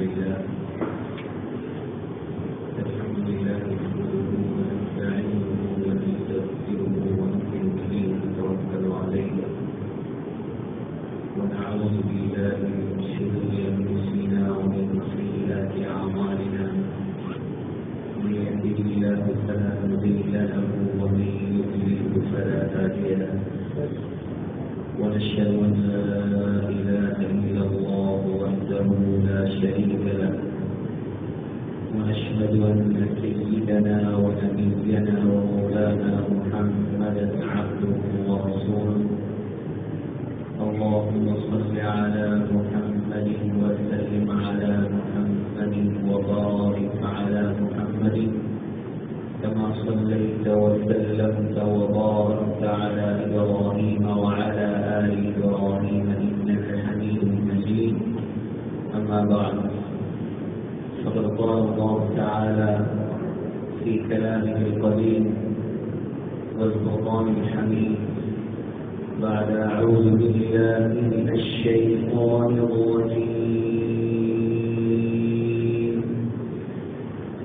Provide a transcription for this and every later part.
لله نحمده ونستعينه ونستغفره ونؤمن به ونتوكل عليه ونعوذ بالله من شرور انفسنا ومن سيئات اعمالنا من يهده الله فلا مضل له ومن يضلل فلا هادي له ونشهد أن لا إله إلا الله وحده لا شريك له ونشهد أن سيدنا ونبينا ومولانا محمدا عبده ورسوله اللهم صل على محمد وسلم على محمد وبارك على محمد كما صليت وسلمت وباركت على إبراهيم وعلى آل إبراهيم إنك حميد مجيد أما بعد فقد قال الله تعالى في كلامه القديم والفرقان الحميد بعد أعوذ بالله من الشيطان الرجيم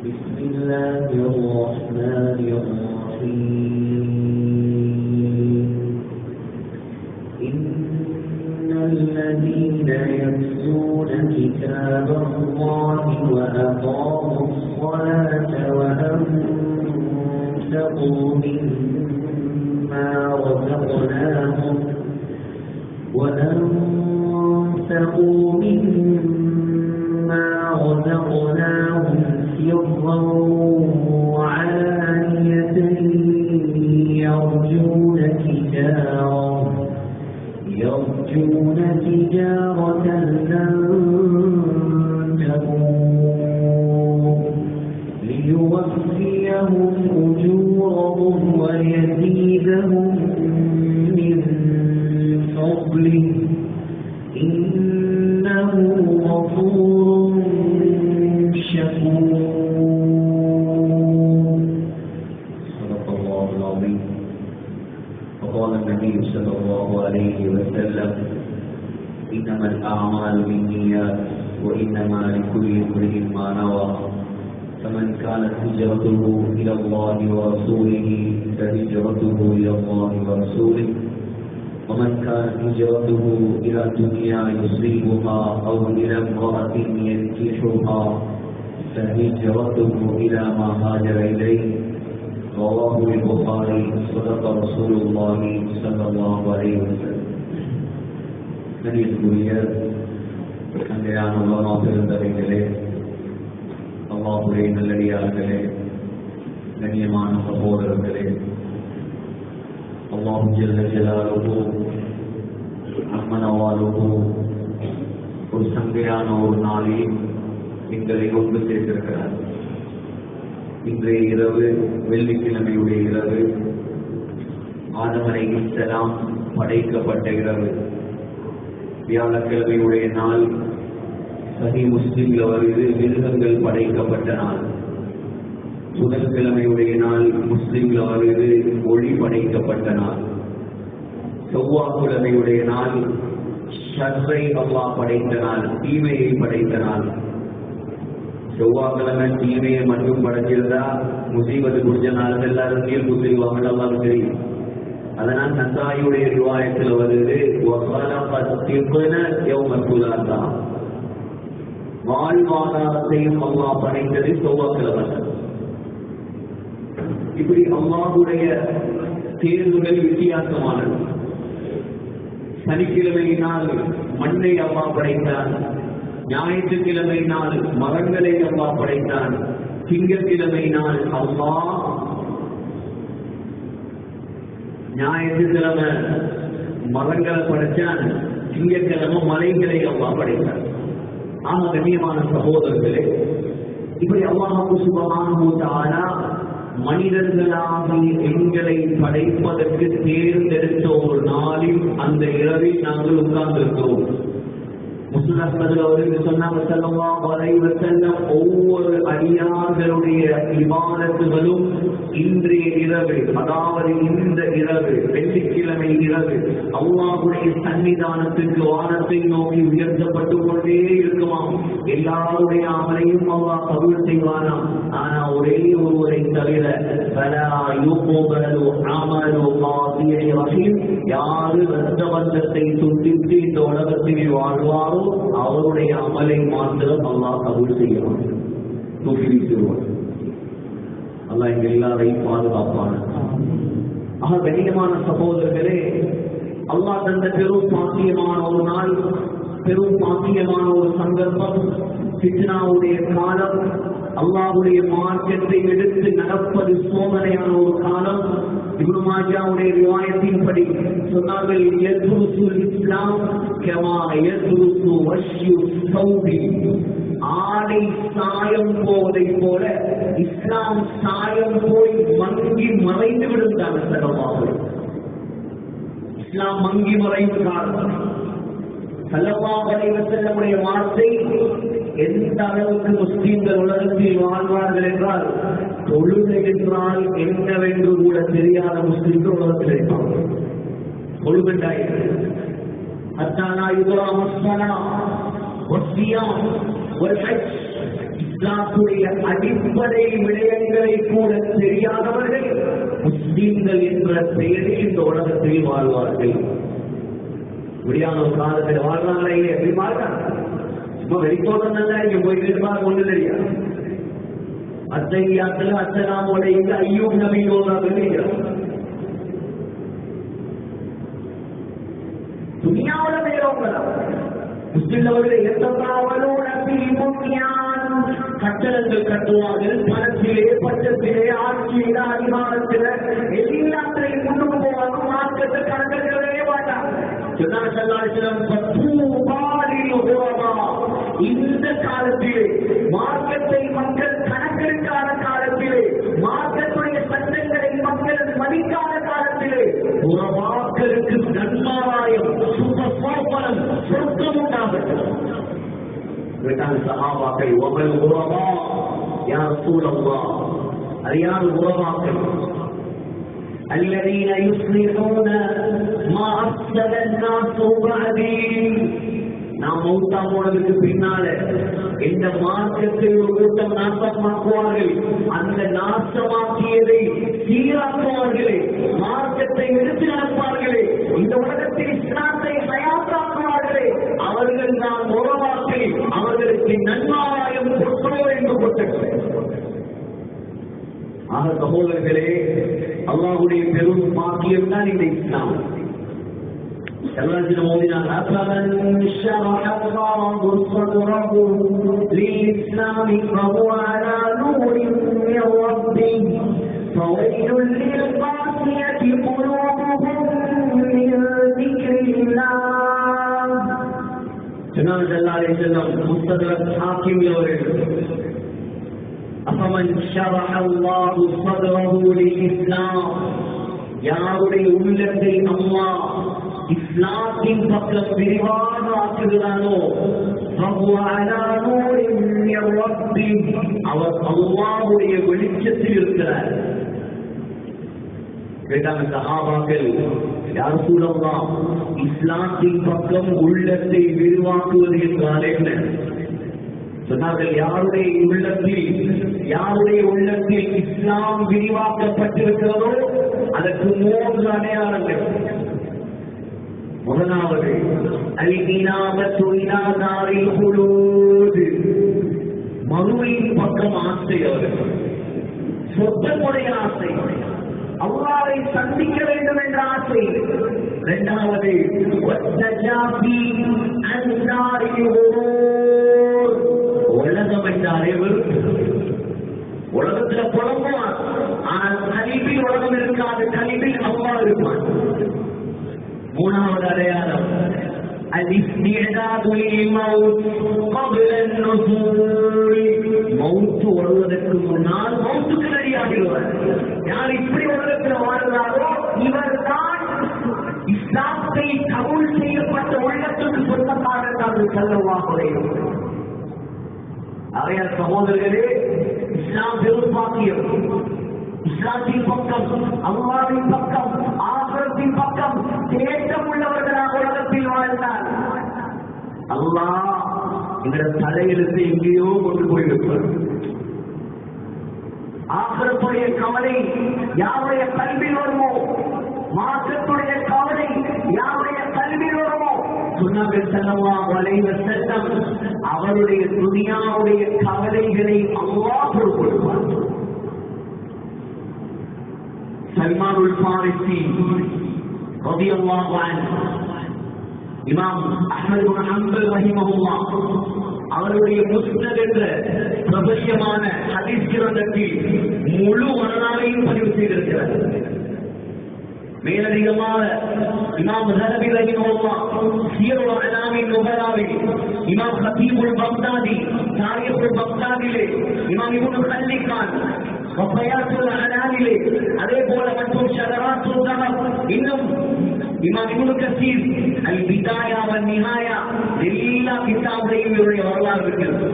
بسم الله الرحمن الرحيم إن الذين يتلون كتاب الله وأقاموا الصلاة وأنفقوا مما رزقناهم سرا وعلانية يرجون تجارة لن تبور ليوفيهم أجورهم ويزيدهم من فضله إنه غفور شكور. صدق الله العظيم. وقال النبي صلى الله عليه وسلم إنما الأعمال بالنيات وإنما لكل امرئ ما نوى فمن كانت هجرته إلى الله ورسوله فهجرته إلى الله ورسوله ومن كانت هجرته إلى دنيا يصيبها أو إلى امرأة ينكحها فهجرته إلى ما هاجر إليه رواه البخاري. صدق رسول الله صلى الله عليه وسلم. கண்ணியத்துக்குரிய அன்றையான உலமா பெருந்தகைகளே, அல்லாஹ்வுடைய நல்லடியார்களே, கண்ணியமான சகோதரர்களே, அல்லாஹ் ஜல்ல ஜலாலுஹு அம்மனவாலுஹு ஒரு சங்கையான ஒரு நாளில் எங்களை ஒன்று சேர்த்திருக்கிறார். இன்றைய இரவு வெள்ளிக்கிழமையுடைய இரவு, ஆதம் அலைஹிஸ்ஸலாம் படைக்கப்பட்ட இரவு. வியாழக்கிழமையுடைய நாள் சஹீஹ் முஸ்லிம்ல வருது, மிருகங்கள் படைக்கப்பட்ட நாள். புதன்கிழமையுடைய நாள் முஸ்லிம்ல வருது, ஒளி படைக்கப்பட்ட நாள். செவ்வாய்க்கிழமையுடைய நாள் ஷர்ரை அல்லாஹ் படைத்த நாள், தீமையை படைத்த நாள். செவ்வாய்க்கிழமை தீமையை மட்டும் படைச்சிருந்தா முசீபத்து குடிச்ச நாள் எல்லாரும் நீர் குத்திருவாங்க, அல்லாஹ்வுக்கு தெரியும். அதனால் நசாயியுடைய ரிவாயத்தில் வருது, வாழ்வாதாரத்தையும் அல்லாஹ் படைத்தது செவ்வாய்க்கிழமை. இப்படி அல்லாஹ்வுடைய தேர்வுகள் வித்தியாசமானது. சனிக்கிழமையினால் மண்ணை அல்லாஹ் படைத்தான், ஞாயிற்றுக்கிழமையினால் மரங்களை அல்லாஹ் படைத்தான், திங்கட்கிழமையினால் அல்லாஹ் ஞாயிற்றுக்கிழமை மரங்களை படைச்சான், திங்கட்கிழமை மலைகளை அல்லாஹ் படைத்தான். ஆக கண்ணியமான சகோதரர்களே, இப்படி அல்லாஹ் சுப்ஹானஹு வ தஆலா மனிதர்களாகிய எங்களை படைப்பதற்கு தேர்ந்தெடுத்த ஒரு நாளில் அந்த இரவில் நாங்கள் உட்கார்ந்திருக்கிறோம். ஒவ்வொரு அடியார்களுடைய இபாதத்துகளும் இன்றைய இரவு, அதாவது இந்த இரவு வெள்ளிக்கிழமை இரவு அல்லாஹ்வுடைய சன்னிதானத்திற்கு வானத்தை நோக்கி உயர்த்தப்பட்டு கொண்டே இருக்குமாம். எல்லாருடைய அமலையும் அல்லாஹ் கபூல் செய்வானாம். ஆனா ஒரே ஒருவரை தவிர யாரு ரத்தபந்தத்தை துண்டித்து இந்த உலகத்தில் வாழ்வாரோ அவருடைய அமலை மாத்திரம் அல்லாஹ் கபூல் செய்வான், தூக்கிவிடுவான். அல்லாஹ் எங்க எல்லாரையும் பாதுகாப்பான. ஆக கண்ணியமான சகோதரர்களே, அல்லாஹ் தந்த பெரும் பாக்கியமான ஒரு நாள், பெரும் பாக்கியமான ஒரு சந்தர்ப்பம், ஃபித்னாவுடைய காலம், அல்லாஹ்வுடைய மார்க்கத்தை எடுத்து நடப்பது சோதனையான ஒரு காலம். இப்னு மாஜாவுடைய ரிவாயத்தின்படி சொன்னார்கள், யத்ருசுல் இஸ்லாம் கமா யத்ருசு வஷ்யு ஸௌபி, ஆடை சாயம் போவதை போல இஸ்லாம் சாயம் போய் மங்கி மறைந்து விடுந்தாங்க. சகோதரர்களே, இஸ்லாம் மங்கி மறைந்து காலம். ஸல்லல்லாஹு அலைஹி வஸல்லமுடைய வார்த்தை எந்த அளவுக்கு முஸ்லிம்கள் உலகத்தில் வாழ்வார்கள் என்றால், தொழுகை என்றால் என்னவென்று கூட தெரியாத முஸ்லிம்கள் உலகத்தில் இருப்பார்கள். தொழுகை இஸ்லாத்துடைய அடிப்படை விடயங்களை கூட தெரியாதவர்கள் முஸ்லிம்கள் என்ற பெயரில் இந்த உலகத்தில் வாழ்வார்கள். முடியாத ஒரு காலத்தில் வாழ்றாங்களே, எப்படி வாழ்றாங்க? சும்மா வெளித்தோட்டம் நல்லா இங்க போயிட்டு இருப்பாங்க, ஒண்ணு தெரியாது. அத்தையாத்துல அச்சலாமோட இங்க ஐயூப் நபி துணியாவோட மேலவங்களா முஸ்லிம்கள் கட்டடங்கள் கட்டுவார்கள், பணத்திலே பட்டத்திலே ஆட்சியில அதிகாரத்தில எல்லாத்தையும் முன்னுக்கு போவாங்க. மார்க்கத்தை கணக்கெடுக்கவே மாட்டாங்க. இந்த காலத்திலே மார்க்கத்தை மக்கள் கணக்கெடுக்காத காலத்திலே, மார்க்கத்துடைய சட்டங்களை மக்கள் மதிக்காத காலத்திலே உறவாக்களுக்கு நன்மாராயம் சுபசோபனம் சொர்க்கம் உண்டாகட்டும். சஹாபாக்கள் ஒவ்வொரு உறவா யார் சூழவா அறியாத உறவாக்கள் الذين يصلحون ما أفسد الناس بعدين. நாம் மௌத்தா போனதுக்கு பின்னால இந்த மார்க்கத்தை ஒரு கூட்டம் நாசமாக்குவார்கள். அந்த நாசமாக்கியதை சீராக்குவார்களே, மார்க்கத்தை எடுத்து நடப்பார்களே, இந்த உலகத்தில் இஸ்லாத்தை ஹயாத்தாக்குவார்களே, அவர்கள் தான் உறவாக்கி அவர்களுக்கு நன்மாராயம் கொடுக்கிறோம் என்று கொண்டார்கள். ஆக சகோதரர்களே, அல்லாஹ்வுடைய பெரும் பாக்கியம் தான் இந்த இஸ்லாம். الذين مولنا أفمن شرح الله صدره للإسلام فهو على نور من ربه فويل للقاسية قلوبهم من ذكر الله. جناب صلى الله عليه وسلم مستدرك حاكم يورد أفمن شرح الله صدره للإسلام, யாருடைய உள்ளத்தை அல்லாஹ் இஸ்லாத்தின் பக்கம் விரிவாக ஆக்குகிறானோ அவர் அல்லாஹ்வுடைய வெளிச்சத்தில் இருக்கிறார். கேட்டாங்க சஹாபாக்கள், யார் சூழல்லாம் இஸ்லாத்தின் பக்கம் உள்ளத்தை விரிவாக்குவது என்றால் என்ன சொன்னார்கள்? யாருடைய உள்ளத்தில் இஸ்லாம் விரிவாக்கப்பட்டிருக்கிறதோ அதற்கு 3 அடையாளங்கள். முதலாவது மறுமையின் பக்கம் ஆசை, அவர்கள் சொத்தமுடைய ஆசை, அல்லாஹ்வை சந்திக்க வேண்டும் என்ற ஆசை. இரண்டாவது உலகம் என்ற அறிவு. உலகத்துல புலம்புவான், ஆனால் கல்வியில் உலகம் இருக்காது, கல்வியில் அல்லாஹ் இருப்பான். மூணாவது அடையாளம் மௌத்து வருவதற்கு முன்னால் மௌத்துக்கு ரெடியாகிறார். யார் இப்படி உலகத்தில் வாழ்கிறாரோ இவர் தான் இஸ்லாத்தை கபூல் செய்யப்பட்ட உள்ளத்துக்கு சொந்தக்காரர்கள். ஸல்லல்லாஹு அலைஹி வஸல்லம். ஆகையால் சகோதரர்களே, இஸ்லாம் பெரும் பாக்கியம். இஸ்லாத்தின் பக்கம், அல்லாஹ்வின் பக்கம், ஆகிரத்தின் பக்கம் தேட்டம் உள்ளவர்களாக உலகத்தில் வாழ்ந்தார். அல்லாஹ் என்ற தலையெழுத்து எங்கேயோ கொண்டு போயிருப்பார். ஆகிரத்துடைய கவலை யாருடைய கல்வியில் வருமோ, மாற்றத்துடைய கவலை யாருடைய கல்வியில் வருமோ, சொன்னார்கள் ஸல்லல்லாஹு அலைஹி வஸல்லம், அவருடைய துனியாவுடைய கவலைகளை அல்லாஹ் பொறுப்பெடுப்பார். சல்மானுல் ஃபாரிஸி ரலியல்லாஹு அன்ஹு, இமாம் அஹ்மத் இப்னு ஹம்பல் ரஹிமஹுல்லாஹ் அவருடைய முஸ்னத் என்ற பிரபல்யமான ஹதீஸ் கிரந்தத்தில் முழு வரலாறையும் பதிவு செய்திருக்கிறார். மேலதிகமாக இமாம் ஸஹபி ரஹிமஹுல்லாஹ் சீருல் அலாமின் நுபலாவில், இமாம் ஹதீபுல் பக்தாதி தாரிகுல் பக்தாதிலே, இமாம் இப்னு கல்லிகான் வஃபயாத்துல் அலாமிலே, அதே போல மற்றும் ஷதராத்துல் ஸஹப், இன்னும் இமாம் இப்னு கஸீர் அல் பிதாயா வன் நிஹாயா எல்லா கிதாபையும் இவருடைய வரலாறு இருக்கிறது.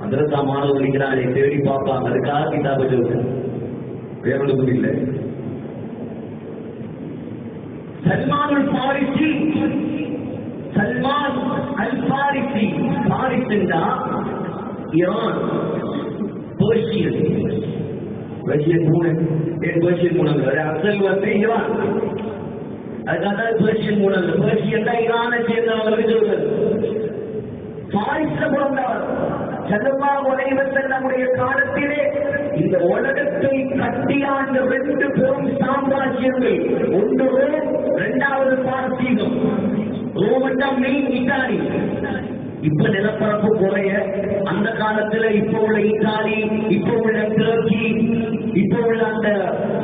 அதற்கு மாணவர்கள் அதை தேடி பார்ப்பாங்க, அதுக்காக கிதாபை சொல்றேன், வேறொன்றும் இல்லை. சல்மானுல் ஃபாரிஸி, சல்மான் அல் ஃபாரிஸி, ஃபாரிஸ் என்றா ஈரான், பெர்ஷியன், பெர்ஷியன் மூலம், பெர்ஷியன் மூலம் அசல் வந்து ஈரான், அதுக்காக பெர்ஷியன் மூலம், பெர்ஷியன் தான் ஈரானை சேர்ந்தவர்கள் சொல்றது. ஃபாரிஸ்ல பிறந்தவர் ஸல்லல்லாஹு அலைஹி வஸல்லமுடைய காலத்திலே இந்த உலகத்தை கட்டியாண்ட ரெண்டு பெரும் சாம்ராஜ்யங்கள், ஒன்று ரோம், இரண்டாவது பாரசீகம். ரோம் என்றால் மெயின் இத்தாலி. இப்ப நிலப்பரப்பு குறைய, அந்த காலத்துல இப்ப உள்ள இத்தாலி, இப்ப உள்ள துருக்கி, இப்ப உள்ள அந்த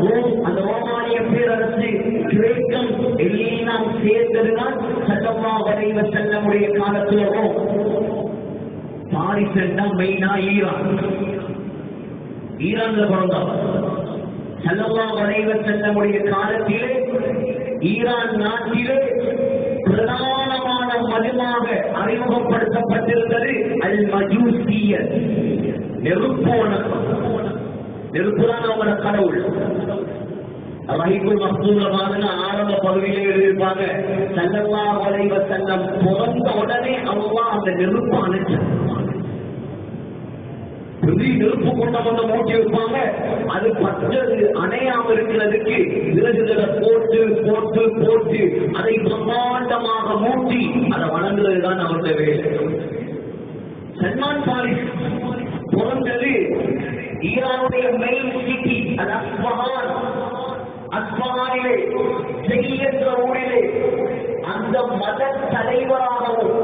ரோம், அந்த ரோமானிய பேரரசு, கிரேக்கம் எல்லாம் சேர்ந்ததுதான் ஸல்லல்லாஹு அலைஹி வஸல்லமுடைய காலத்துல ரோம். பாரிஸ் என்றால் மெயினா ஈரான். ஈரான்ல பிறந்தவர் ஸல்லல்லாஹு அலைஹி வஸல்லமுடைய காலத்திலே ஈரான் நாட்டிலே பிரதானமான மதமாக அறிமுகப்படுத்தப்பட்டிருந்தது அல் மஜூசியர், நெருப்பு வணக்கம். நெருப்புதான் அவங்களோட கடவுள். ரஹீபுல் மக்தூம் ஆரம்ப பகுதியிலே எழுதியிருப்பாங்க, ஸல்லல்லாஹு அலைஹி வஸல்லம் பிறந்த உடனே அல்லாஹ் அந்த நெருப்பு அணைச்சார். நெருப்பு கொண்ட மூட்டி வைப்பாங்க, அது பற்றது அணையாம இருக்கிறதுக்கு விறகுகளை போட்டு போட்டு போட்டு அதை பிரம்மாண்டமாக மூட்டி அதை வணங்குறதுதான் அவருடைய வேலை. சல்மான் ஃபாரிஸ் பிறந்தது ஈரானுடைய மெயின் சிட்டி, அது அஸ்பஹான். அஸ்பஹானிலே ஜெய் என்ற ஊரிலே அந்த மத தலைவராகவும்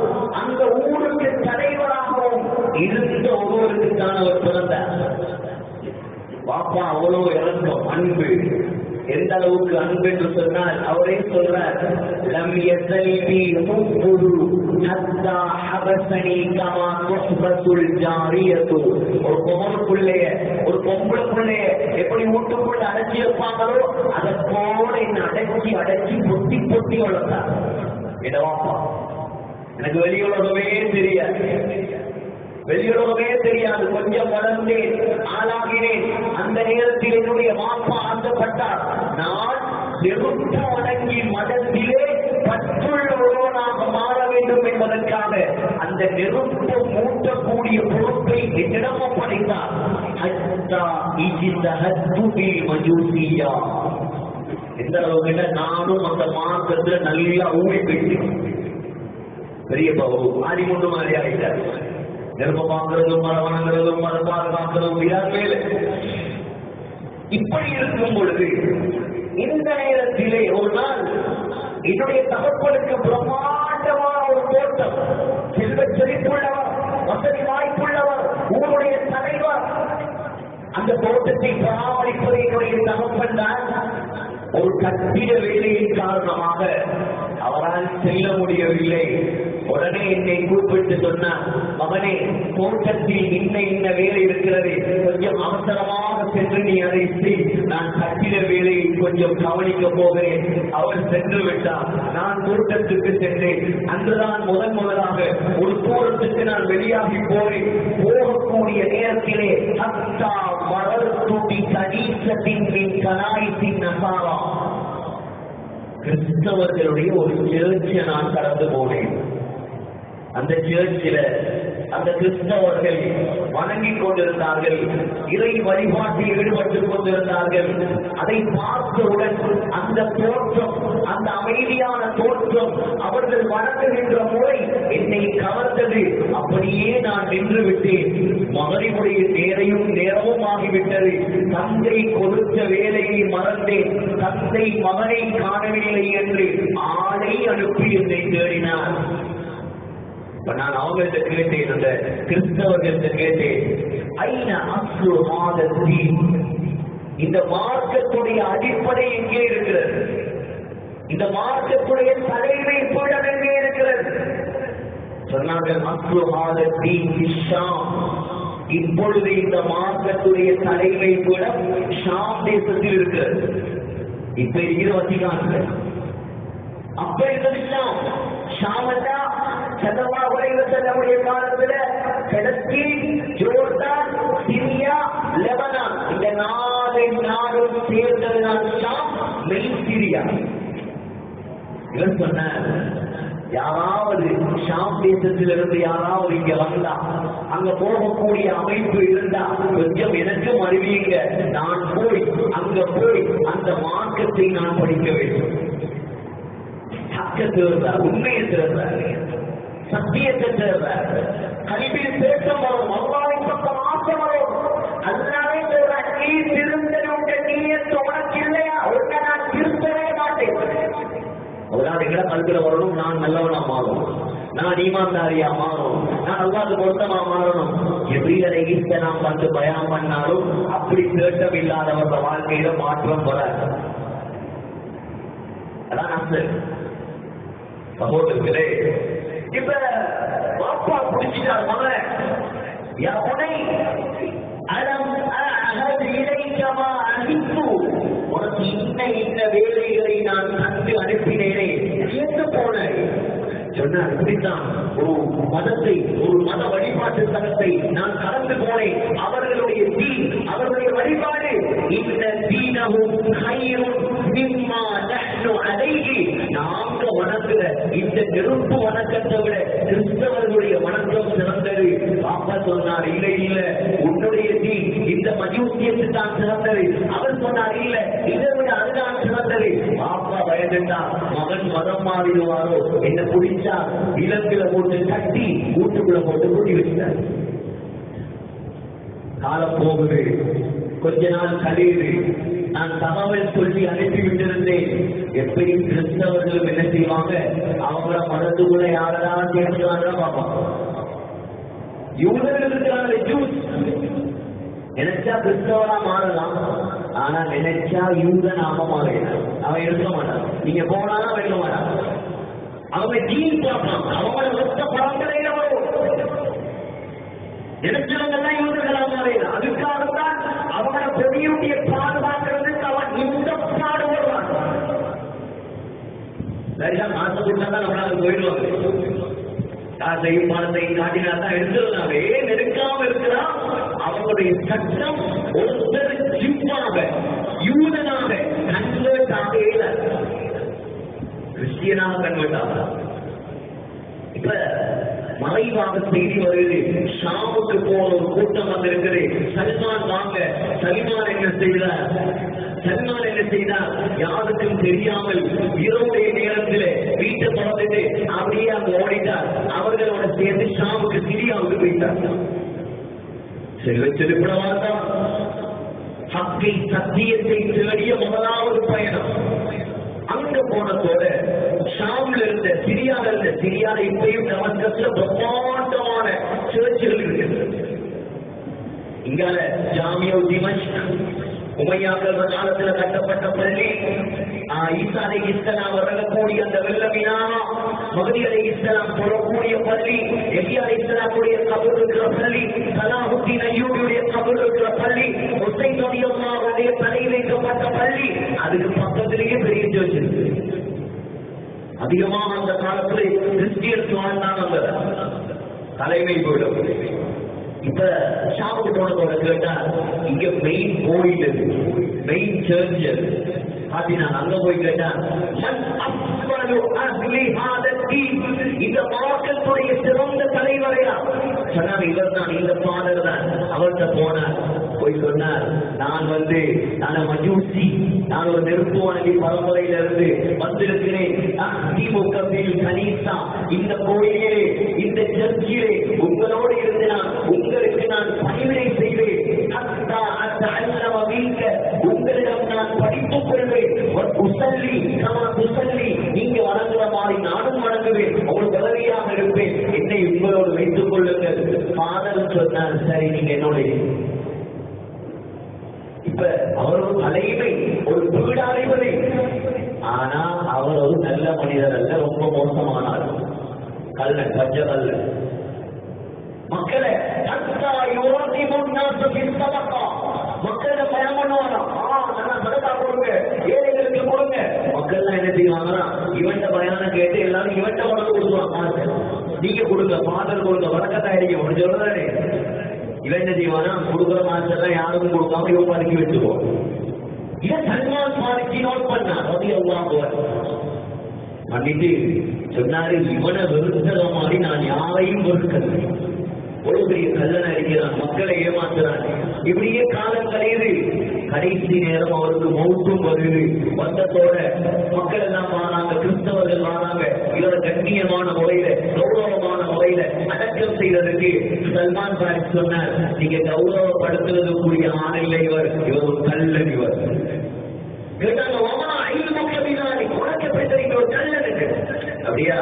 அந்த ஊருக்கு தலைவராகவும் இருந்த ஒருவருக்கு தான் அவர் பிறந்தார். பாப்பா அவ்வளவு இறக்கம், அன்பு. எந்த அளவுக்கு அன்பு என்று சொன்னால் அவரே சொல்றார், லம் யஸல்பி ஹுப்புஹு ஹத்தா ஹபஸனி கமா துஹ்பஸுல் ஜாரியத்து. ஒரு பொம்பளைக்குள்ளே, ஒரு பொம்பளைக்குள்ளே எப்படி வீட்டுக்குள்ள அடைச்சி வைப்பாங்களோ அதை போல என்ன அடைச்சி அடைச்சி பொட்டி பொட்டி வளர்த்தார். இடவாப்பா எனக்கு வெளியுலகமே தெரியாது, வெளியுலகமே தெரியாது, கொஞ்சம் வளர்ந்தேன், ஆளாகினேன். அந்த நேரத்தில் என்னுடைய மாப்பா ஆசைப்பட்டார், நான் நெருப்பு வணங்கி மதத்திலே பற்றுள்ள ஒருவனாக மாற வேண்டும் என்பதற்காக அந்த நெருப்பு மூட்டக்கூடிய பொறுப்பை என்னிடம் ஒப்படைத்தார். எந்த அளவுக்கு நானும் அந்த மார்க்கத்துல நல்லா ஊழி பெற்று பெரிய ஆடி முண்டு மாதிரி ஆகிட்டார். நெருப்ப பார்க்கிறதும் மர வணங்குறதும் மத பாதுகாக்கிறதும் வேலை. இப்படி இருக்கும் பொழுது இந்த நேரத்திலே ஒரு நாள் என்னுடைய தகப்பனுக்கு பிரம்மாண்டமான ஒரு தோட்டம், செல்வ செழிப்புள்ளவர், வசதி வாய்ப்புள்ளவர், ஊருடைய தலைவர். அந்த தோட்டத்தை பராமரிப்பது என்னுடைய தகப்பன் தான். ஒரு கட்டிட வேலையின் காரணமாக அவரால் செல்ல முடியவில்லை. உடனே என்னை கூப்பிட்டு சொன்னார், மகனே, தோட்டத்தில் இன்ன வேலை இருக்கிறது, கொஞ்சம் அவசரமாக சென்று நீ அதை செய், நான் கட்டிட வேலையை கொஞ்சம் கவனிக்க போகிறேன். அவர் சென்று விட்டார். நான் தோட்டத்துக்கு சென்றேன். அன்றுதான் முதலாக ஒரு தூரத்துக்கு நான் வெளியாகி போறேன். போகக்கூடிய நேரத்திலே ஹத்தா மரத்துடி கணீசத்தின் கனாயித்தின் நசாரா, கிறிஸ்தவர்களுடைய ஒரு சேர்ச்சியை நான் கடந்து போனேன். அந்த சேர்ச்சில அந்த கிறிஸ்தவர்கள் வணங்கிக் கொண்டிருந்தார்கள், இறை வழிபாட்டில் ஈடுபட்டுக் கொண்டிருந்தார்கள். அதை பார்த்தவுடன் அந்த தோற்றம், அந்த அமைதியான தோற்றம், அவர்கள் வணங்குகின்ற முறை என்னை கவர்ந்தது. அப்படியே நான் நின்று விட்டேன். மகரினுடைய நேரமும் ஆகிவிட்டது. தந்தை கொடுத்த வேலையை மறந்தேன். தந்தை மகனை காணவில்லை என்று ஆளை அனுப்பி என்னை தேடினார். நான் அவங்கள்ட்ட கேட்டேன், அந்த கிறிஸ்தவர்கள்ட்ட கேட்டேன், ஐநா அஸ்லு மாதத்தி, இந்த மார்க்கத்துடைய அடிப்படை எங்கே இருக்கிறது? இந்த மார்க்கத்துடைய தலைமை பீடம் எங்கே இருக்கிறது? சொன்னார்கள், அஸ்லு மாதத்தி ஷாம். இப்பொழுது இந்த மார்க்கத்துடைய தலைமை பீடம் ஷாம் தேசத்தில் இருக்கிறது. இப்ப இருக்கிற வத்திகான்ல. அப்ப இருந்தது ஷாமண்டா ஸல்லல்லாஹு அலைஹி வஸல்லம் காலத்துல பலஸ்தீன், ஜோர்டான், சிரியா, லெபனான், இந்த 4 நாடும் சேர்ந்ததுதான் ஷாம், மெயின் சிரியா. இவர் சொன்னார், யாராவது ஷாம் தேசத்திலிருந்து யாராவது இங்க வந்தா, அங்க போகக்கூடிய அமைப்பு இருந்தா கொஞ்சம் எனக்கும் அறிவியுங்க. நான் போய் அங்க போய் அந்த மார்க்கத்தை நான் படிக்க வேண்டும். உண்மையை திறந்தார், சத்தியத்தை திறந்தார், கல்வியில் பேசம் வரும், அல்லாஹ்வின் பக்கம் ஆசை வரும். அதனாலே நீ திருந்தனுடைய நீயத்து உனக்கு இல்லையா? உன்னை நான் திருத்தவே மாட்டேன். அதனால எங்களை கல்வியில வரணும், நான் நல்லவனா மாறணும், நான் ஈமான்தாரியா மாறணும், நான் அல்லாஹ்வுக்கு பொருத்தமா மாறணும். எதிரிகளை நாம் வந்து பயம் பண்ணாலும் அப்படி தேட்டம் இல்லாதவங்க வாழ்க்கையில மாற்றம் வராது. அதான் அசல் சகோதரர்களே. இப்ப பாப்பா புடிச்சிட்டார் மகன், உனக்கு இன்ன வேலைகளை நான் கண்டு அனுப்பினேனே, எங்க போன சொன்னார். இப்படித்தான் ஒரு மதத்தை, ஒரு மத வழிபாட்டு தலத்தை நான் கடந்து போனேன். அவர்களுடைய தீன், அவர்களுடைய வழிபாடு, இந்த தீனவும் கையும் மிம்மா நஹ்னு அலைஹி, நாங்க வணங்குற இந்த நெருப்பு வணக்கத்தை விட கிறிஸ்தவர்களுடைய வணக்கம் சிறந்தது. பாப்பா சொன்னார், இல்ல இல்ல, உன்னுடைய தீன் இந்த மஜூசியத்து தான் சிறந்தது. அவர் சொன்னார், இல்ல, இதை விட அதுதான் சிறந்தது. பாப்பா பயந்துட்டார், மகன் மதம் மாறிடுவாரோ, என்ன பிடிச்சா இலக்கில போட்டு கட்டி கூட்டுக்குள்ள போட்டு கூட்டி வச்சார். காலம் போகுது, கொஞ்ச நாள் கழியுது. நான் தகவல் சொல்லி அனுப்பிவிட்டிருந்தேன். எப்படியும் கிறிஸ்தவர்களும் என்ன செய்வாங்க, அவங்கள மதத்துக்குள்ள யாரெல்லாம் சேர்க்கிறாங்க பார்ப்பாங்க. யூதர்கள் இருக்கிறாங்க, ஜூஸ். நினைச்சா கிறிஸ்தவனா மாறலாம், ஆனா நினைச்சா யூதன் நாம மாறலாம். அவன் இருக்க மாட்டான், நீங்க போனாலும் வைக்க மாட்டான். அவங்க தீன் பார்ப்பாங்க, அவங்களோட மொத்த பரம்பரையில வரும். நினைச்சவங்கெல்லாம் யூதர்களா மாறலாம். அதுக்காகத்தான் அவங்களோட பொடியுடைய பாதுகாக்கிறதுக்கு அவன் இந்த பாடு வருவான். ஆசைப்பட்டாதான் நம்மளால போயிடுவாங்க. காசையும் பணத்தையும் காட்டினால்தான் எடுத்துருந்தாங்க. ஏன் எடுக்காம இருக்கிறான்? அவங்களுடைய சட்டம் ஒருத்தர் ஜிம்மாக யூதனாக கன்வெர்ட் ஆகையில கிறிஸ்டியனாக கன்வெர்ட் ஆக. இப்ப மறைவாக செய்தி வருது, ஷாமுக்கு போன ஒரு கூட்டம் வந்திருக்குது. சல்மான் வாங்க. சல்மான் என்ன செய்தார்? சல்மான் என்ன செய்தார்? யாருக்கும் தெரியாமல் இரவுடைய நேரத்தில் வீட்டை திறந்துட்டு அப்படியே அங்க ஓடிட்டார். அவர்களோட சேர்ந்து ஷாமுக்கு சிரியாவுக்கு போயிட்டார். செல்வச்செருப்படவாதான் ஹக்கை சத்தியத்தை தேடிய முதலாவது பயணம். அங்க போனதோட ஷாம்ல இருந்த சிரியால இருந்த சிரியால இப்பயும் டமஸ்கஸ்ல பிரம்மாண்டமான சர்ச்சுகள் இருக்கு. இங்கால ஜாமியா திமஷ்க் உமையாக்கள் காலத்துல கட்டப்பட்ட பள்ளி, ஈசா அலைஹிஸ்ஸலாம் வரக்கூடிய அந்த வெள்ளமினா, மஹ்தி அலைஹிஸ்ஸலாம் சொல்லக்கூடிய பள்ளி, எலியா அலைஹிஸ்ஸலாமுடைய கபர் இருக்கிற பள்ளி, சலாஹுத்தீன் அய்யூபியுடைய கபர் இருக்கிற பள்ளி, ஹுசைன் ரலியல்லாஹுடைய தலை வைக்கப்பட்ட பள்ளி, அதுக்கு பக்கத்திலேயே பெரிய சர்ச் இருக்கு. அதிகமாக அந்த காலத்துல கிறிஸ்டியன்ஸ் வாழ்ந்தாங்க, தலைமை போயிடும். இப்ப ஷாப்புக்கு போனதோட கேட்டா இங்க மெயின் கோயில், மெயின் சர்ச் பாத்தீங்கன்னா அங்க போய் கேட்டா இந்த மார்க்கத்துடைய சிறந்த தலைவரையா சொன்னாங்க, இவர் தான், இந்த ஃபாதர் தான். அவர்கிட்ட போனார், போய் சொன்னார், நான் மஜூசி, நான் ஒரு நெருப்பு வணங்கி பரம்பரையில இருந்து வந்திருக்கிறேன். இந்த கோயிலே, இந்த சர்ச்சிலே உங்களோடு இருந்து உங்களுக்கு நான் பணிவிடை செய்வேன். உங்களிடம் நான் படித்துக் கொள்வேன். நீங்க வணங்குற மாதிரி நானும் வணங்குவேன், உங்களுக்கு உதவியாக இருப்பேன், என்னை உங்களோடு வைத்துக் கொள்ளுங்கள். ஃபாதர் சொன்னார், சரி நீங்க என்னோட. இப்ப அவர் ஒரு தலைமை, ஒரு பீடாதிபதி. ஆனா அவர் ஒரு நல்ல மனிதர் அல்ல, ரொம்ப மோசமானார். கல்லன், பஞ்ச கல்லன். மக்களை மக்களிடம் பயம் பண்ணுவாராம். சதகா கொடுங்க, ஏழைகளுக்கு கொடுங்க. மக்கள் என்ன செய்வாங்கன்னா இவன்ட பயானம் கேட்டு எல்லாரும் இவன்ட உடம்பு கொடுத்துவாங்க. நீங்க கொடுங்க, பாதல் கொடுங்க, வழக்கத்தாயிருக்க ஒரு சொல்றாரு. இவன் என்ன செய்வானா கொடுக்குற மாசெல்லாம் யாருக்கும் கொடுக்காம இவன் பதுக்கி வச்சுருவோம். இதை சல்மான் பாதிக்கு நோட் பண்ணா பண்ணிட்டு சொன்னாரு, இவனை வெறுத்தத மாதிரி நான் யாரையும் வெறுக்கிறேன். ஒரு பெரிய கல்லன் அடிக்கிறான், மக்களை ஏமாத்துறான். இப்படியே காலம் கழியுது. கடைசி நேரம் அவருக்கு மௌத்தும் வருது. வந்தத்தோட மக்கள் எல்லாம் வாராங்க, கிறிஸ்தவர்கள் வாராங்க. இவர கண்ணியமான முறையில, கௌரவமான முறையில அடக்கம் செய்வதற்கு சல்மான் பாரிஸ் சொன்னார், நீங்க கௌரவப்படுத்துவது கூடிய ஆள் இல்லை, இவர் ஒரு கல்லன். இவர் கேட்டாங்க, உனக்கு பெற்ற ஒரு கல்லன் இருக்கு. அப்படியா,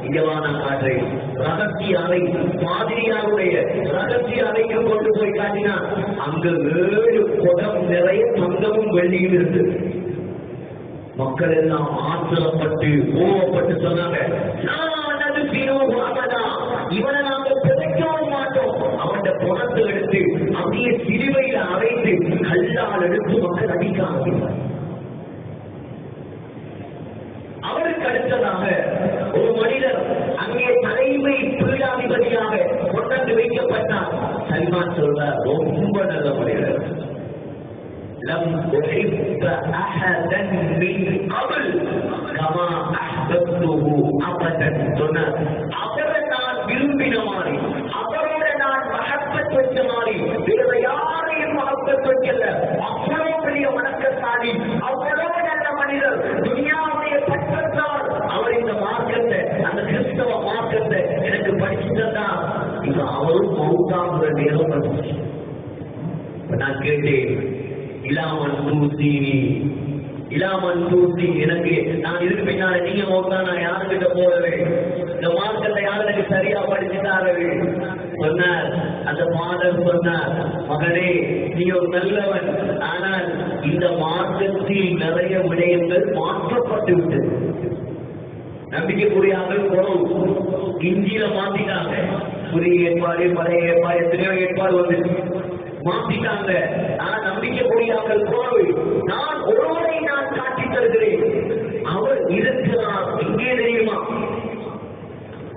இங்கவான காற்றை ரகசிய அறை, மாதிரியாருடைய ரகசிய அறைக்கு கொண்டு போய் காட்டினா அங்க 7 குடம் நிறைய தங்கமும் வெள்ளியும் இருக்கு. மக்கள் எல்லாம் ஆத்திரப்பட்டு கோவப்பட்டு சொன்னாங்க, இவனை நாங்கள் பிழைக்கவும் மாட்டோம். அவன் குணத்தை எடுத்து அப்படியே சிலுவையில அரைத்து கல்லால் எடுத்து மக்கள் அடிக்காங்க. அவருக்கு அடுத்ததாக ஒரு மனிதர் அங்கே தலைமை பீடாதிபதியாக கொண்டு வைக்கப்பட்டார். சல்மான் சொல்றார், ரொம்ப நல்ல மனிதர். لم أحب أحدا من قبل كما أحببته أبدا. சொன்னார், அவரை நான் விரும்பின மாதிரி, அவரோட நான் மஹப்பத் வச்ச மாதிரி வேற யாரையும் மஹப்பத் வைக்கல. அவ்வளவு பெரிய வணக்கசாலி, அவ்வளவு நல்ல மனிதர். துனியாவுடைய பற்றத்தால் அவர் இந்த மார்க்கத்தை, அந்த கிறிஸ்தவ மார்க்கத்தை எனக்கு படிச்சுட்டா இது அவரும் மௌத்தாகிற நேரம் வந்துச்சு. நான் கேட்டேன், இலாமன் தூசி எனக்கு, நான் இதுக்கு பின்னால நீங்க மௌத்தா, நான் யாருக்கிட்ட போறது? இந்த மார்க்கத்தை யார் எனக்கு சரியா படிச்சுட்டாரு? சொன்னார் அந்த மாதர், சொன்னார், மகனே நீ ஒரு நல்லவன், ஆனால் இந்த மார்க்கத்தில் நிறைய விடயங்கள் மாற்றப்பட்டு விட்டது. நம்பிக்கைக்குரியார்கள் குறவு, இஞ்சியில மாத்திட்டாங்க. புதிய ஏற்பாடு, பழைய ஏற்பாடு, எத்தனையோ ஏற்பாடு வந்து மாத்திட்டாங்க. நான் நம்பிக்கைக்குரியார்கள் குறவு. நான் ஒருவரை நான் காட்டி தருகிறேன். அவர் இருக்கிறார். எங்கே தெரியுமா?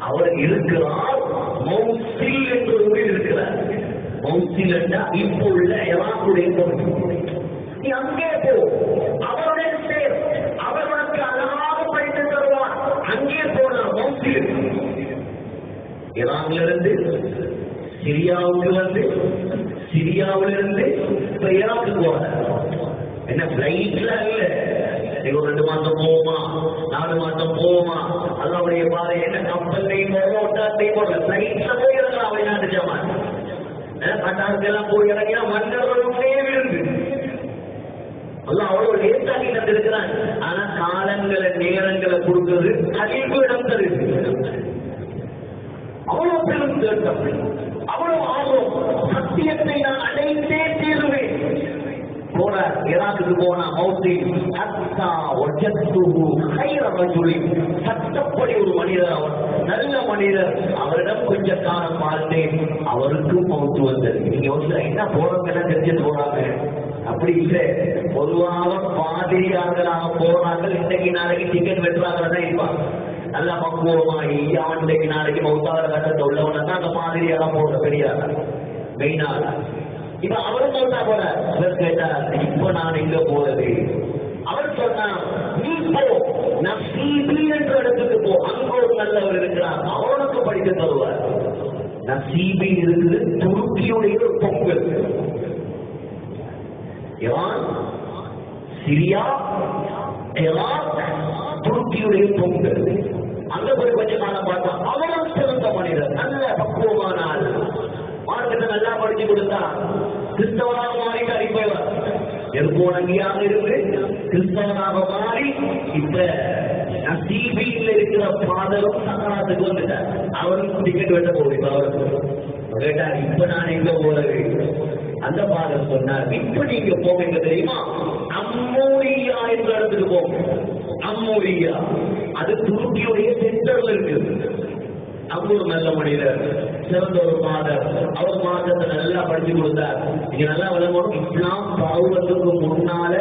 அவர் இருக்கிறார் மௌசில் என்ற ஊரில் இருக்கிறார். மௌசில் என்றால் இப்போ உள்ள ஈராக்குடைய பகுதி. நீ அங்கே போ, அவருடன் சேர், அவர் உனக்கு அழகாக படித்து தருவார். அங்கே போனார் மௌசில். ஈரான்ல இருந்து சிரியாவுக்கு வந்து, சிரியாவிலிருந்து இப்ப ஈராக்கு போறார். என்ன பிளைட்ல இல்ல, 2 மாசம் போவோமா, 4 மாசம் போவோமா, அல்லாவுடைய பாதை என்ன கப்பல்லையும் போவோம், ஒட்டாத்தையும் போடல, பிளைட்ல போய் இறங்கலாம். வெளிநாட்டு ஜமான் கட்டாருக்கெல்லாம் போய் இறங்கினா மன்னர்களுமே விருந்து எல்லாம் அவ்வளவு லேட்டாக்கி தந்திருக்கிறான். ஆனா காலங்களை நேரங்களை கொடுக்கிறது அதிக இடம் தருது. அவ்வளவு பெரும் தேட்டம், அவ்வளவு ஆர்வம். சத்தியத்தை நான் அடைந்தே தீருவேன். போன போறார், ஈராக்குக்கு போனா மௌத்தி ஹத்தா வஜத்துஹு கைர ரஜுலின், சட்டப்படி ஒரு மனிதர், அவர் நல்ல மனிதர், அவரிடம் கொஞ்ச காலம் வாழ்ந்தேன், அவருக்கும் மௌத்து வந்தது. நீங்க வந்து என்ன போறவங்க தெரிஞ்சு போறாங்க, அப்படி இல்லை. பொதுவாக பாதிரியார்களாக போறார்கள், இன்னைக்கு நாளைக்கு டிக்கெட் வெட்டுறாங்க இருப்பாங்க. நல்லா பக்குவமாகி ஆண்டைக்கு நாளைக்கு மௌத்தாகிற கட்டத்தை உள்ளவன தான் அந்த மாதிரியாக போற பெரியார் மெயினாக. இப்ப அவரும் மௌத்தா போற, அவர் கேட்டார் இப்ப நான் எங்க போறது? அவர் சொன்னார் நீ போ நசீபி என்ற இடத்துக்கு போ, அங்க ஒரு நல்லவர் இருக்கிறார், அவனுக்கு படிக்க தருவார். நசீபி இருக்குது துருக்கியுடைய ஒரு பொங்கல். ஈரான், சிரியா, ஈராக், துருக்கியுடைய பொங்கல். அங்க போய் கொஞ்ச காலம் பார்த்தா அவரும் சிறந்த மனிதர், நல்ல பக்குவமானால், மார்க்கத்தை நல்லா படிச்சு கொடுத்தா கிறிஸ்தவனாக மாறிட்டு அறிப்பவர். எருப்போனங்கியாக இருந்து கிறிஸ்தவனாக மாறி இப்ப நசீபியில் இருக்கிற பாதரும் சக்கராத்துக்கு வந்துட்டார். அவரும் டிக்கெட் வெட்ட போகுது. அவருக்கு கேட்டார் இப்ப நான் எங்க போறது? அந்த பாதர் சொன்னார் இப்ப நீங்க போவீங்க தெரியுமா, அம்மூரியா என்ற இடத்துக்கு போங்க. அம்மூரியா அது துருக்கியுடைய சென்டர்ல இருக்கு. அங்க ஒரு நல்ல மனிதர், சிறந்த ஒரு மாதர், அவர் மாதத்தை நல்லா படிச்சு கொடுத்தார். நீங்க நல்லா விளம்பரம், இஸ்லாம் பரவுவதற்கு முன்னால